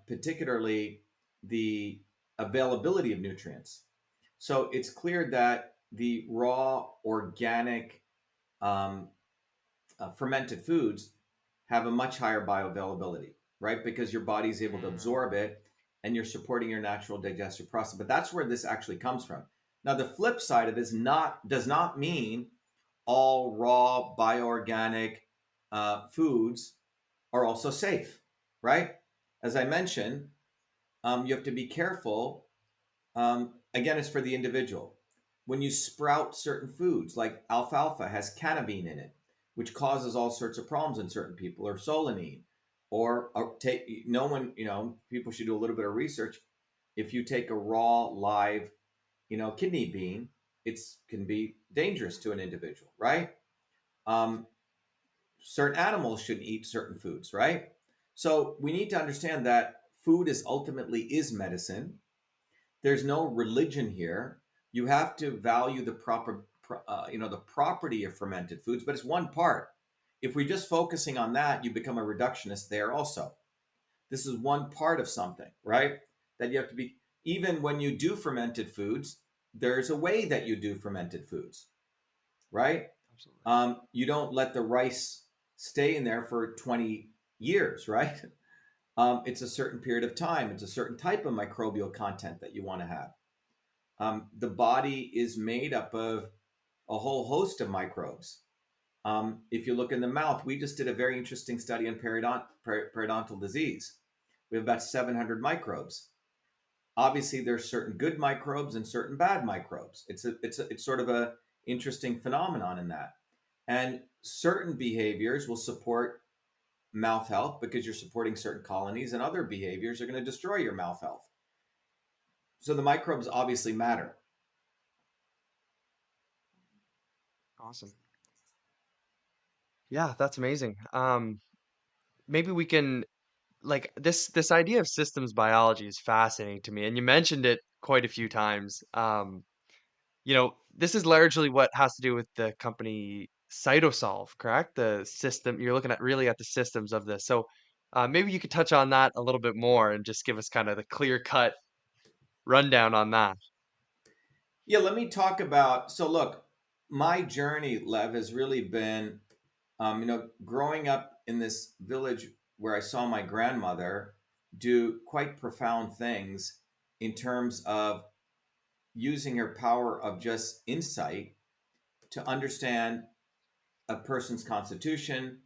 particularly the availability of nutrients. So it's clear that the raw, organic, um, fermented foods have a much higher bioavailability, right? Because your body is able to mm, absorb it and you're supporting your natural digestive process. But that's where this actually comes from. Now, the flip side of this does not mean all raw bioorganic foods are also safe, right? As I mentioned, you have to be careful. Again, it's for the individual. When you sprout certain foods, like alfalfa has cannabine in it, which causes all sorts of problems in certain people, or solanine, or take no one, people should do a little bit of research. If you take a raw, live, kidney bean, it's can be dangerous to an individual, right? Um, Certain animals should eat certain foods, right? So we need to understand that food is ultimately is medicine. There's no religion here. You have to value the the property of fermented foods, but it's one part. If we're just focusing on that, you become a reductionist there also. This is one part of something, right? That you have to be, even when you do fermented foods, there's a way that you do fermented foods, right? absolutely. You don't let the rice stay in there for 20 years, right? It's a certain period of time. It's a certain type of microbial content that you want to have. The body is made up of a whole host of microbes. If you look in the mouth, we just did a very interesting study on periodontal disease. We have about 700 microbes. Obviously, there's certain good microbes and certain bad microbes. It's sort of a interesting phenomenon in that. And certain behaviors will support mouth health because you're supporting certain colonies, and other behaviors are going to destroy your mouth health. So the microbes obviously matter. Awesome. Yeah, that's amazing. Maybe we can like this idea of systems biology is fascinating to me, and you mentioned it quite a few times. This is largely what has to do with the company Cytosolve, correct? The system you're looking at really at the systems of this. So maybe you could touch on that a little bit more and just give us kind of the clear cut rundown on that. Yeah, let me talk about. So look, my journey, Lev, has really been, growing up in this village where I saw my grandmother do quite profound things in terms of using her power of just insight to understand a person's constitution,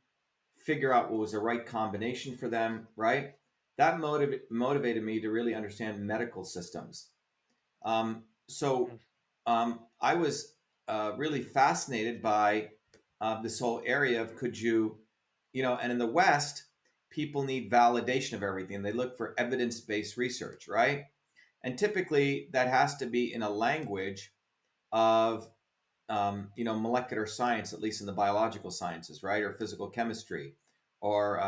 figure out what was the right combination for them, right? That motivated me to really understand medical systems. So I was really fascinated by this whole area of could you, and in the West, people need validation of everything. They look for evidence based research, right? And typically that has to be in a language of molecular science, at least in the biological sciences, right, or physical chemistry, or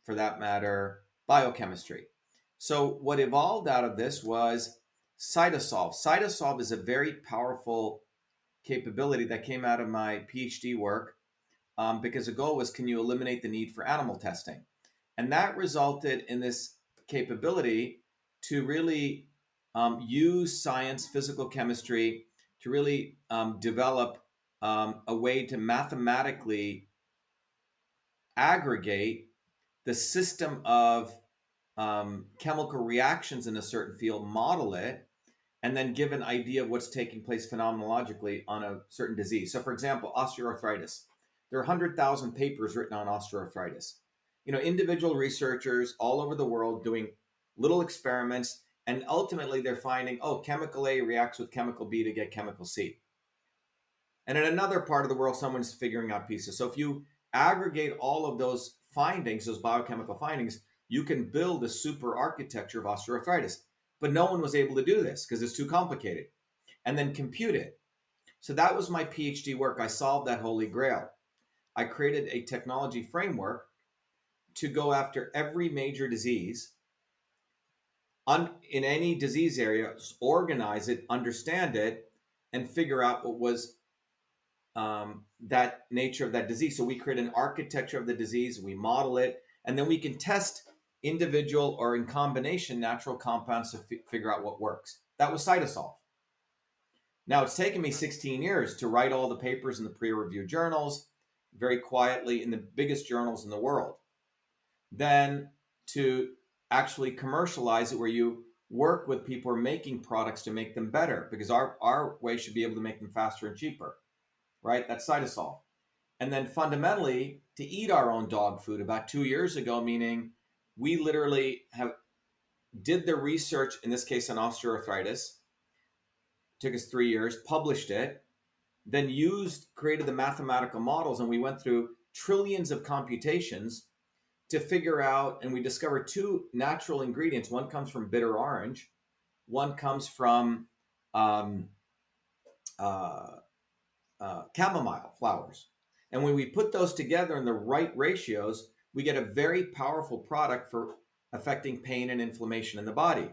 for that matter, biochemistry. So what evolved out of this was Cytosolve. Cytosolve is a very powerful capability that came out of my PhD work because the goal was, can you eliminate the need for animal testing? And that resulted in this capability to really use science, physical chemistry, to really develop a way to mathematically aggregate the system of chemical reactions in a certain field, model it, and then give an idea of what's taking place phenomenologically on a certain disease. So, for example, osteoarthritis. There are 100,000 papers written on osteoarthritis. Individual researchers all over the world doing little experiments, and ultimately they're finding, oh, chemical A reacts with chemical B to get chemical C. And in another part of the world, someone's figuring out pieces. So if you aggregate all of those findings, those biochemical findings, you can build a super architecture of osteoarthritis. But no one was able to do this because it's too complicated. And then compute it. So that was my PhD work. I solved that holy grail. I created a technology framework to go after every major disease in any disease area, organize it, understand it, and figure out what was that nature of that disease. So we create an architecture of the disease, we model it, and then we can test individual or in combination natural compounds to figure out what works. That was Cytosolve. Now it's taken me 16 years to write all the papers in the peer-reviewed journals, very quietly in the biggest journals in the world. Then to actually commercialize it, where you work with people who are making products to make them better, because our way should be able to make them faster and cheaper, right? That's Cytosolve. And then fundamentally to eat our own dog food about 2 years ago, meaning we literally did the research, in this case on osteoarthritis, took us 3 years, published it, then created the mathematical models, and we went through trillions of computations to figure out, and we discovered two natural ingredients. One comes from bitter orange, one comes from um, uh, chamomile flowers. And when we put those together in the right ratios, we get a very powerful product for affecting pain and inflammation in the body.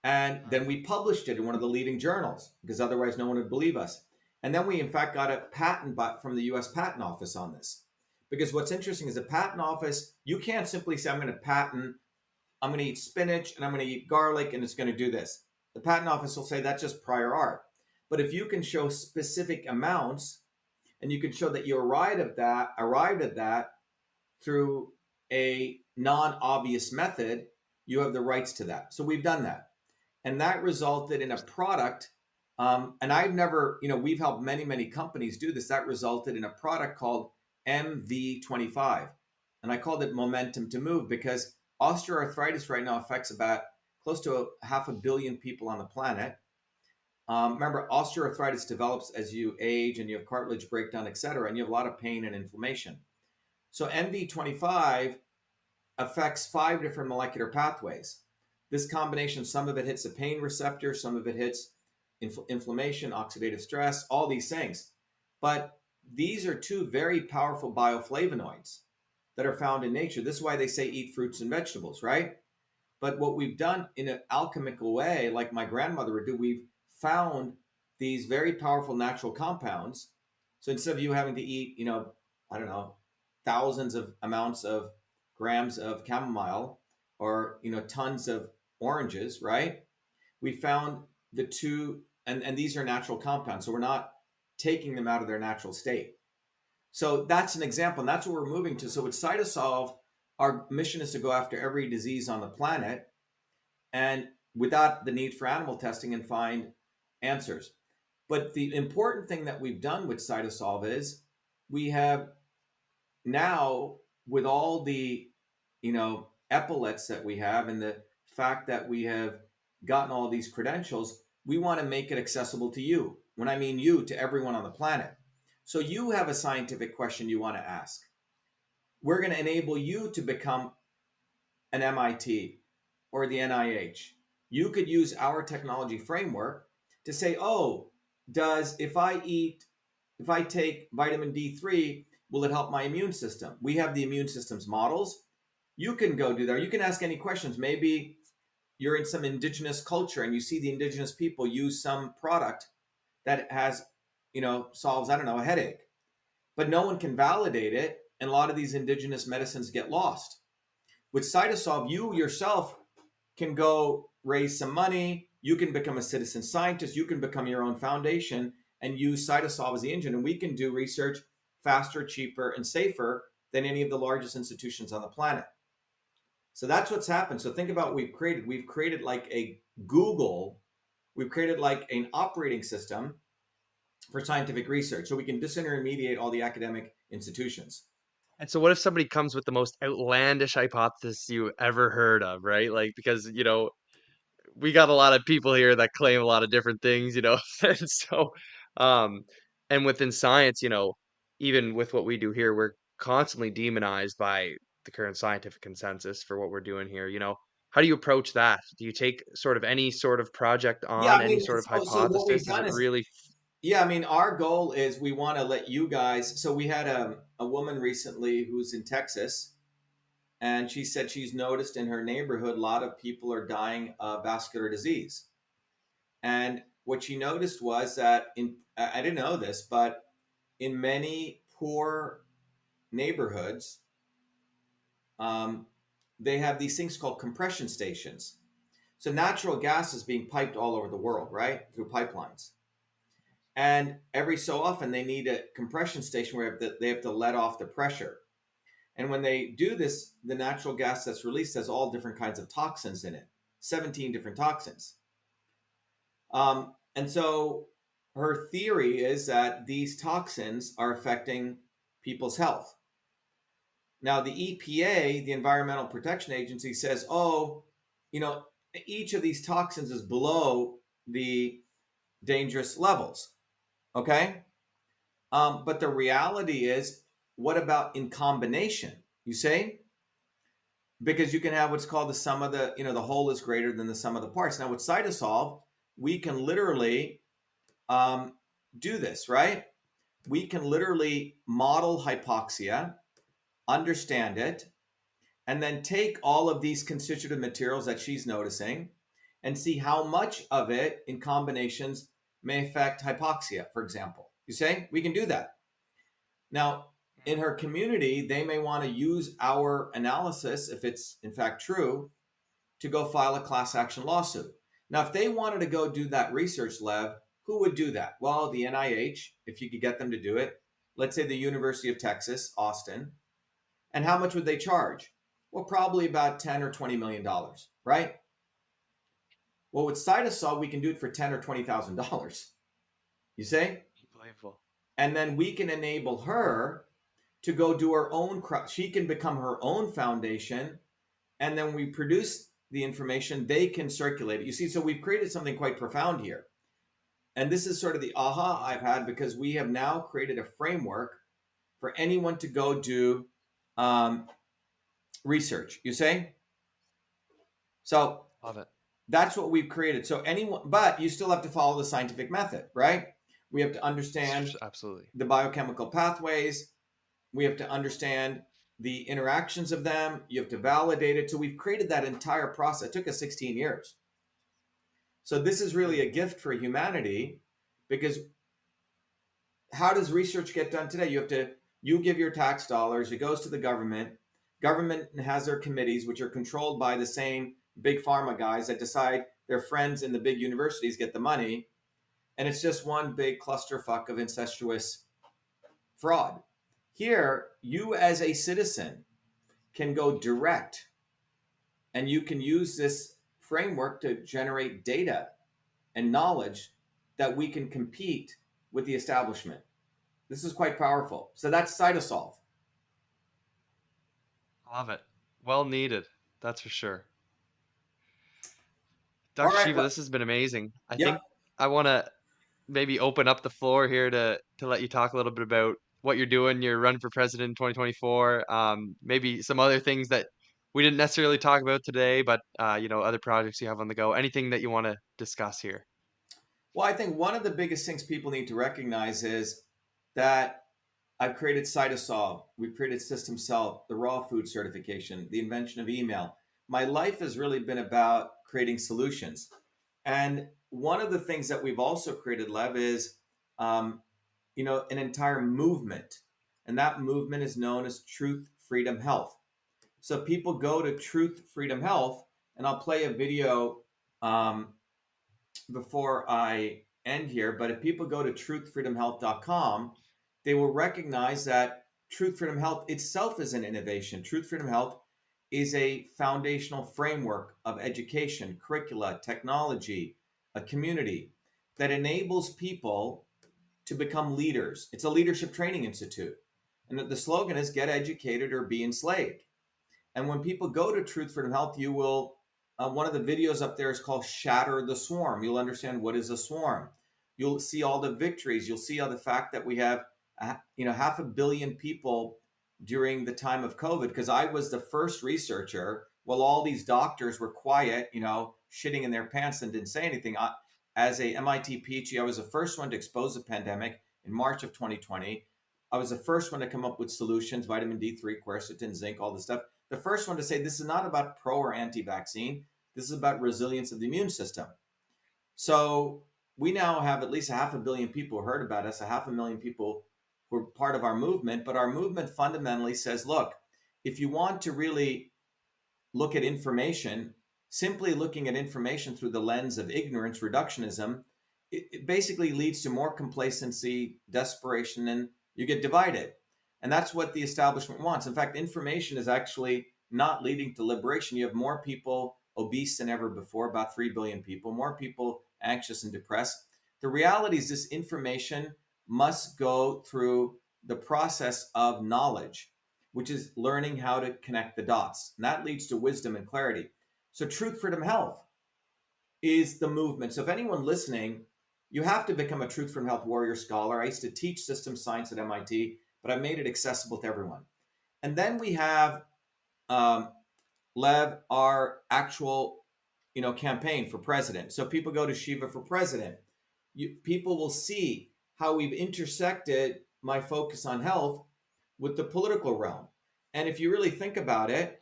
And then we published it in one of the leading journals because otherwise no one would believe us. And then we, in fact, got a patent from the US Patent Office on this. Because what's interesting is the patent office, you can't simply say, I'm going to eat spinach and I'm going to eat garlic and it's going to do this. The patent office will say that's just prior art. But if you can show specific amounts and you can show that you arrived at that through a non-obvious method, you have the rights to that. So we've done that. And that resulted in a product. And I've never, we've helped many, many companies do this. That resulted in a product called MV25. And I called it Momentum to Move because osteoarthritis right now affects about close to 500 million people on the planet. Remember, osteoarthritis develops as you age and you have cartilage breakdown, et cetera, and you have a lot of pain and inflammation. So MV25 affects 5 different molecular pathways. This combination, some of it hits the pain receptor, some of it hits inflammation, oxidative stress, all these things. But these are 2 very powerful bioflavonoids that are found in nature. This is why they say eat fruits and vegetables, right? But what we've done in an alchemical way, like my grandmother would do, we've found these very powerful natural compounds. So instead of you having to eat, I don't know, thousands of amounts of grams of chamomile or, tons of oranges, right? We found the 2, and these are natural compounds. So we're not taking them out of their natural state. So that's an example, and that's what we're moving to. So with Cytosolve, our mission is to go after every disease on the planet and without the need for animal testing and find answers. But the important thing that we've done with Cytosolve is we have now, with all the epaulets that we have and the fact that we have gotten all these credentials, we want to make it accessible to you. When I mean you, to everyone on the planet. So you have a scientific question you want to ask. We're going to enable you to become an MIT or the NIH. You could use our technology framework to say, oh, does if I take vitamin D3, will it help my immune system? We have the immune system's models. You can go do that. You can ask any questions. Maybe you're in some indigenous culture and you see the indigenous people use some product that has, solves, I don't know, a headache. But no one can validate it. And a lot of these indigenous medicines get lost. With Cytosolve, you yourself can go raise some money. You can become a citizen scientist. You can become your own foundation and use Cytosolve as the engine. And we can do research faster, cheaper, and safer than any of the largest institutions on the planet. So that's what's happened. So think about what we've created. We've created like a Google. We've created like an operating system for scientific research. So we can disintermediate all the academic institutions. And so what if somebody comes with the most outlandish hypothesis you ever heard of, right? Like, because, we got a lot of people here that claim a lot of different things, and so, um, and within science, even with what we do here, we're constantly demonized by the current scientific consensus for what we're doing here. How do you approach that? Do you take sort of any sort of project Yeah, on, I any mean, sort of so what we've hypothesis? Is done it is, really? yeah, I mean, our goal is we want to let you guys. So we had a woman recently who's in Texas, and she said she's noticed in her neighborhood a lot of people are dying of vascular disease. And what she noticed was that I didn't know this, but in many poor neighborhoods, um, they have these things called compression stations. So natural gas is being piped all over the world, right, through pipelines. And every so often, they need a compression station where they have to let off the pressure. And when they do this, the natural gas that's released has all different kinds of toxins in it, 17 different toxins. And so her theory is that these toxins are affecting people's health. Now, the EPA, the Environmental Protection Agency, says, oh, you know, each of these toxins is below the dangerous levels. Okay. But the reality is, what about in combination? You say? Because you can have what's called the sum of the whole is greater than the sum of the parts. Now, with Cytosolve, we can literally um, do this, right? We can literally model hypoxia, understand it, and then take all of these constitutive materials that she's noticing and see how much of it in combinations may affect hypoxia, for example. You say? We can do that. Now, in her community, they may want to use our analysis, if it's in fact true, to go file a class action lawsuit. Now, if they wanted to go do that research, Lev, who would do that? Well, the NIH, if you could get them to do it. Let's say the University of Texas, Austin. And how much would they charge? Well, probably about 10 or $20 million, right? Well, with Cytosolve, we can do it for $10 or $20,000. You say? Unbelievable. And then we can enable her to go do her own. She can become her own foundation, and then we produce the information. They can circulate it. You see, so we've created something quite profound here. And this is sort of the aha I've had, because we have now created a framework for anyone to go do um, research. You say? So Love it. that's what we've created. So anyone, but you still have to follow the scientific method, right? We have to understand Absolutely. the biochemical pathways. We have to understand the interactions of them. You have to validate it. So we've created that entire process. It took us 16 years. So this is really a gift for humanity, because how does research get done today? You give your tax dollars, it goes to the government. Government has their committees, which are controlled by the same big pharma guys that decide their friends in the big universities get the money. and it's just one big clusterfuck of incestuous fraud. Here, you as a citizen can go direct, and you can use this framework to generate data and knowledge that we can compete with the establishment. This is quite powerful. So that's Cytosolve. Love it. Well needed. That's for sure. All Dr. right. Shiva, this has been amazing. I Yep. think I want to maybe open up the floor here to let you talk a little bit about what you're doing, your run for president in 2024, maybe some other things that we didn't necessarily talk about today, but other projects you have on the go. Anything that you want to discuss here? Well, I think one of the biggest things people need to recognize is that I've created Cytosolve. We've created System Self, the raw food certification, the invention of email. My life has really been about creating solutions. And one of the things that we've also created, Lev, is um, an entire movement. And that movement is known as Truth, Freedom, Health. So people go to Truth, Freedom, Health, and I'll play a video um, before I end here, but if people go to truthfreedomhealth.com, they will recognize that Truth Freedom Health itself is an innovation. Truth Freedom Health is a foundational framework of education, curricula, technology, a community that enables people to become leaders. It's a leadership training institute. And the slogan is get educated or be enslaved. And when people go to Truth Freedom Health, you will, one of the videos up there is called Shatter the Swarm. You'll understand what is a swarm. You'll see all the victories. You'll see how the fact that we have, 500 million people during the time of COVID, because I was the first researcher while all these doctors were quiet, shitting in their pants and didn't say anything. As a MIT PhD, I was the first one to expose the pandemic in March of 2020. I was the first one to come up with solutions, vitamin D3, quercetin, zinc, all this stuff. The first one to say this is not about pro or anti-vaccine. This is about resilience of the immune system. So we now have at least 500 million people who heard about us, 500,000 people who are part of our movement. But our movement fundamentally says, look, if you want to really look at information, simply looking at information through the lens of ignorance, reductionism, it basically leads to more complacency, desperation, and you get divided. And that's what the establishment wants. In fact, information is actually not leading to liberation. You have more people obese than ever before, about 3 billion people, more people anxious and depressed. The reality is this information must go through the process of knowledge, which is learning how to connect the dots. And that leads to wisdom and clarity. So, Truth, Freedom, Health is the movement. So, if anyone listening, you have to become a Truth, Freedom, Health warrior scholar. I used to teach systems science at MIT, but I made it accessible to everyone. And then we have um, Lev, our actual campaign for president. So people go to Shiva for president. People will see how we've intersected my focus on health with the political realm. And if you really think about it,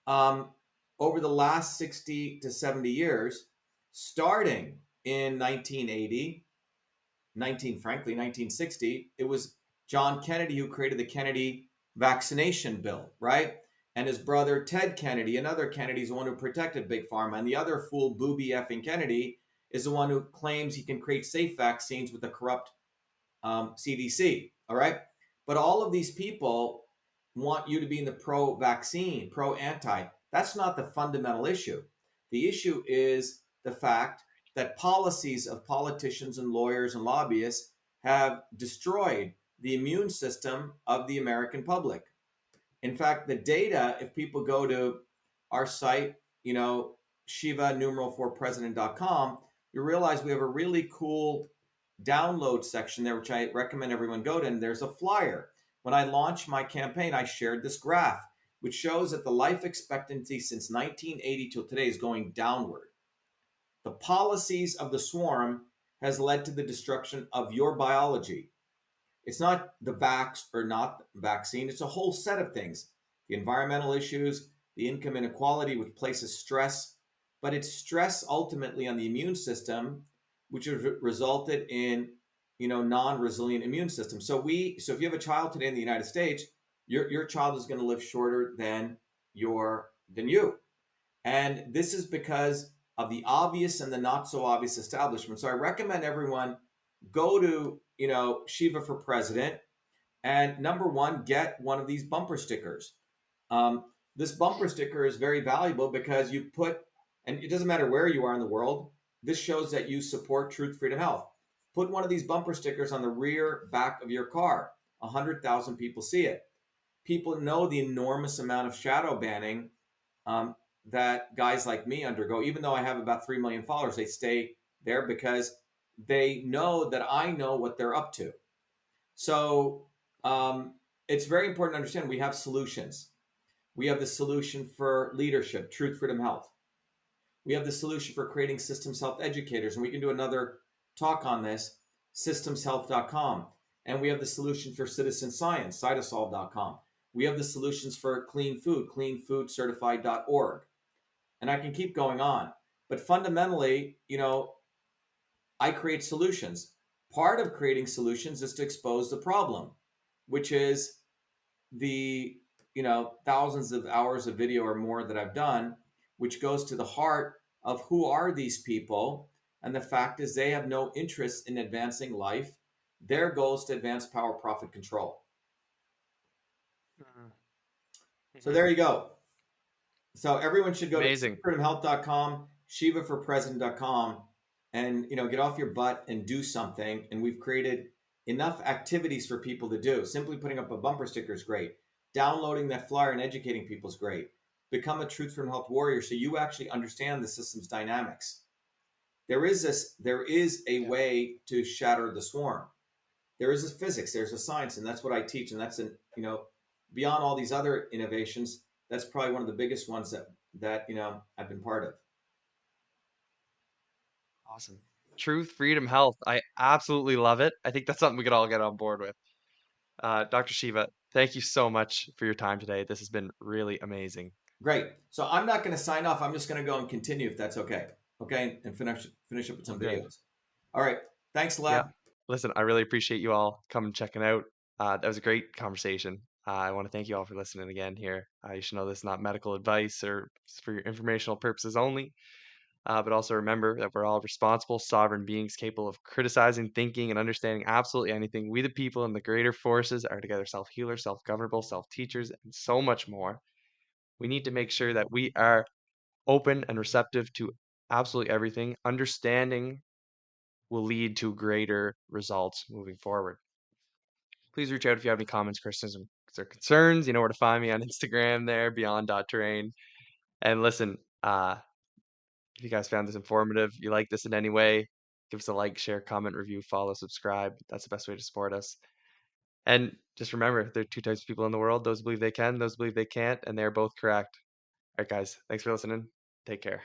um, over the last 60 to 70 years, starting in 1980, 1960, it was John Kennedy who created the Kennedy vaccination bill, right? And his brother Ted Kennedy, another Kennedy, is the one who protected Big Pharma. And the other fool, booby effing Kennedy, is the one who claims he can create safe vaccines with the corrupt CDC. All right. But all of these people want you to be in the pro vaccine, pro anti. That's not the fundamental issue. The issue is the fact that policies of politicians and lawyers and lobbyists have destroyed the immune system of the American public. In fact, the data, if people go to our site, Shiva numeral for president.com, you realize we have a really cool download section there, which I recommend everyone go to. And there's a flyer. When I launched my campaign, I shared this graph, which shows that the life expectancy since 1980 till today is going downward. The policies of the swarm has led to the destruction of your biology. It's not the vax or not vaccine, it's a whole set of things. The environmental issues, the income inequality, which places stress, but it's stress ultimately on the immune system, which has resulted in non-resilient immune system. So if you have a child today in the United States, your child is going to live shorter than you. And this is because of the obvious and the not so obvious establishment. So I recommend everyone go to, Shiva for President, and number one, get one of these bumper stickers. Um, this bumper sticker is very valuable because you put, and it doesn't matter where you are in the world, this shows that you support truth, freedom, health. Put one of these bumper stickers on the rear back of your car. 100,000 people see it. People know the enormous amount of shadow banning um, that guys like me undergo. Even though I have about 3 million followers, they stay there because they know that I know what they're up to. So it's very important to understand we have solutions. We have the solution for leadership, truth, freedom, health. We have the solution for creating systems health educators, and we can do another talk on this, systemshealth.com. And we have the solution for citizen science, cytosolve.com. We have the solutions for clean food, cleanfoodcertified.org. And I can keep going on. But fundamentally, I create solutions. Part of creating solutions is to expose the problem, which is the thousands of hours of video or more that I've done, which goes to the heart of who are these people. And the fact is they have no interest in advancing life. Their goal is to advance power, profit, control. Mhm. So Mhm. there you go. So everyone should go to Amazing. freedomhealth.com, shivaforpresident.com, and get off your butt and do something. And we've created enough activities for people to do. Simply putting up a bumper sticker is great. Downloading that flyer and educating people is great. Become a truth from health warrior so you actually understand the system's dynamics. There is a Yeah. way to shatter the swarm. There is a physics, there's a science, and that's what I teach. And that's beyond all these other innovations, that's probably one of the biggest ones that I've been part of. Awesome. Truth, freedom, health. I absolutely love it. I think that's something we could all get on board with. Dr. Shiva, thank you so much for your time today. This has been really amazing. Great. So I'm not going to sign off. I'm just going to go and continue if that's okay. Okay, and finish up with Oh, some good. videos. All right. Thanks, Yeah. Lab. Listen, I really appreciate you all coming checking out. That was a great conversation. I want to thank you all for listening again here. You should know this is not medical advice or it's for your informational purposes only. But also remember that we're all responsible, sovereign beings capable of criticizing, thinking, and understanding absolutely anything. We, the people, and the greater forces are together self healers, self governable, self teachers, and so much more. We need to make sure that we are open and receptive to absolutely everything. Understanding will lead to greater results moving forward. Please reach out if you have any comments, criticisms, or concerns. You know where to find me on Instagram there, beyond.terrain. And listen, if you guys found this informative, you like this in any way, give us a like, share, comment, review, follow, subscribe. That's the best way to support us. And just remember, there are two types of people in the world, those who believe they can, those who believe they can't, and they're both correct. All right, guys, thanks for listening. Take care.